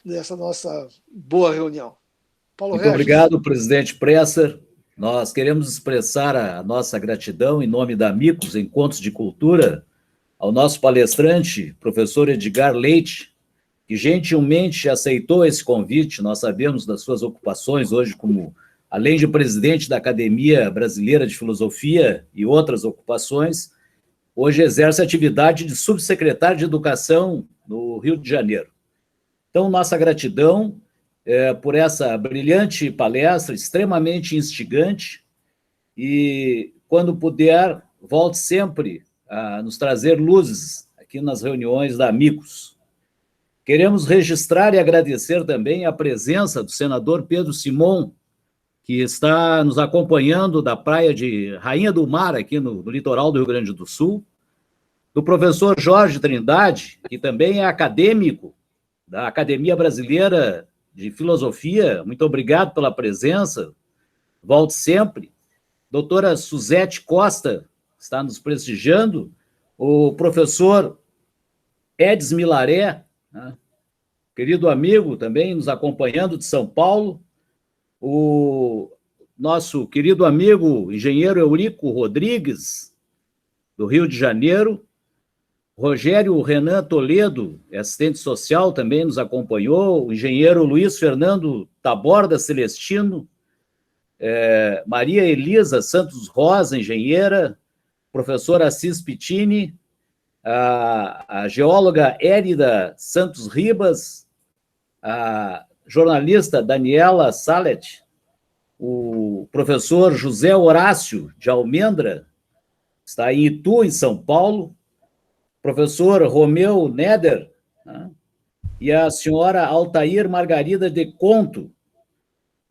dessa nossa boa reunião. Paulo Muito Régis. Obrigado, presidente Presser. Nós queremos expressar a nossa gratidão em nome da Amicus Encontros de Cultura ao nosso palestrante, professor Edgar Leite, que gentilmente aceitou esse convite. Nós sabemos das suas ocupações hoje como, além de presidente da Academia Brasileira de Filosofia e outras ocupações, hoje exerce a atividade de subsecretário de Educação no Rio de Janeiro. Então, nossa gratidão por essa brilhante palestra, extremamente instigante, e, quando puder, volte sempre a nos trazer luzes aqui nas reuniões da Amicus. Queremos registrar e agradecer também a presença do senador Pedro Simon, que está nos acompanhando da praia de Rainha do Mar, aqui no litoral do Rio Grande do Sul, do professor Jorge Trindade, que também é acadêmico da Academia Brasileira de Filosofia. Muito obrigado pela presença, volte sempre. Doutora Suzete Costa está nos prestigiando, o professor Edson Milaré, né, querido amigo, também nos acompanhando de São Paulo, o nosso querido amigo, engenheiro Eurico Rodrigues, do Rio de Janeiro, Rogério Renan Toledo, assistente social, também nos acompanhou, o engenheiro Luiz Fernando Taborda Celestino, Maria Elisa Santos Rosa, engenheira, professor Assis Pittini, a geóloga Érida Santos Ribas, a jornalista Daniela Salet, o professor José Horácio de Almendra, está em Itu, em São Paulo, professor Romeu Neder, né, e a senhora Altair Margarida de Conto,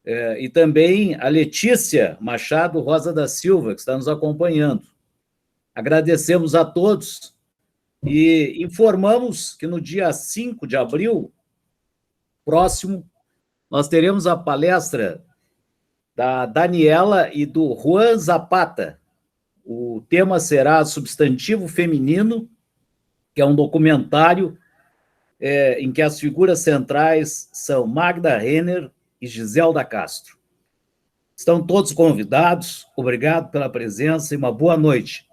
e também a Letícia Machado Rosa da Silva, que está nos acompanhando. Agradecemos a todos e informamos que no dia 5 de abril, próximo, nós teremos a palestra da Daniela e do Juan Zapata. O tema será Substantivo Feminino, que é um documentário em que as figuras centrais são Magda Renner e Giselda Castro. Estão todos convidados, obrigado pela presença e uma boa noite.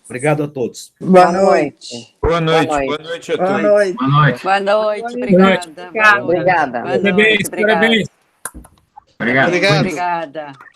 Obrigado a todos. Boa noite. Boa noite. Boa noite a todos. Boa noite. Boa noite. Boa noite, obrigada. Obrigada. Boa noite, Parabéns. obrigada. Obrigado. Obrigado. Obrigada.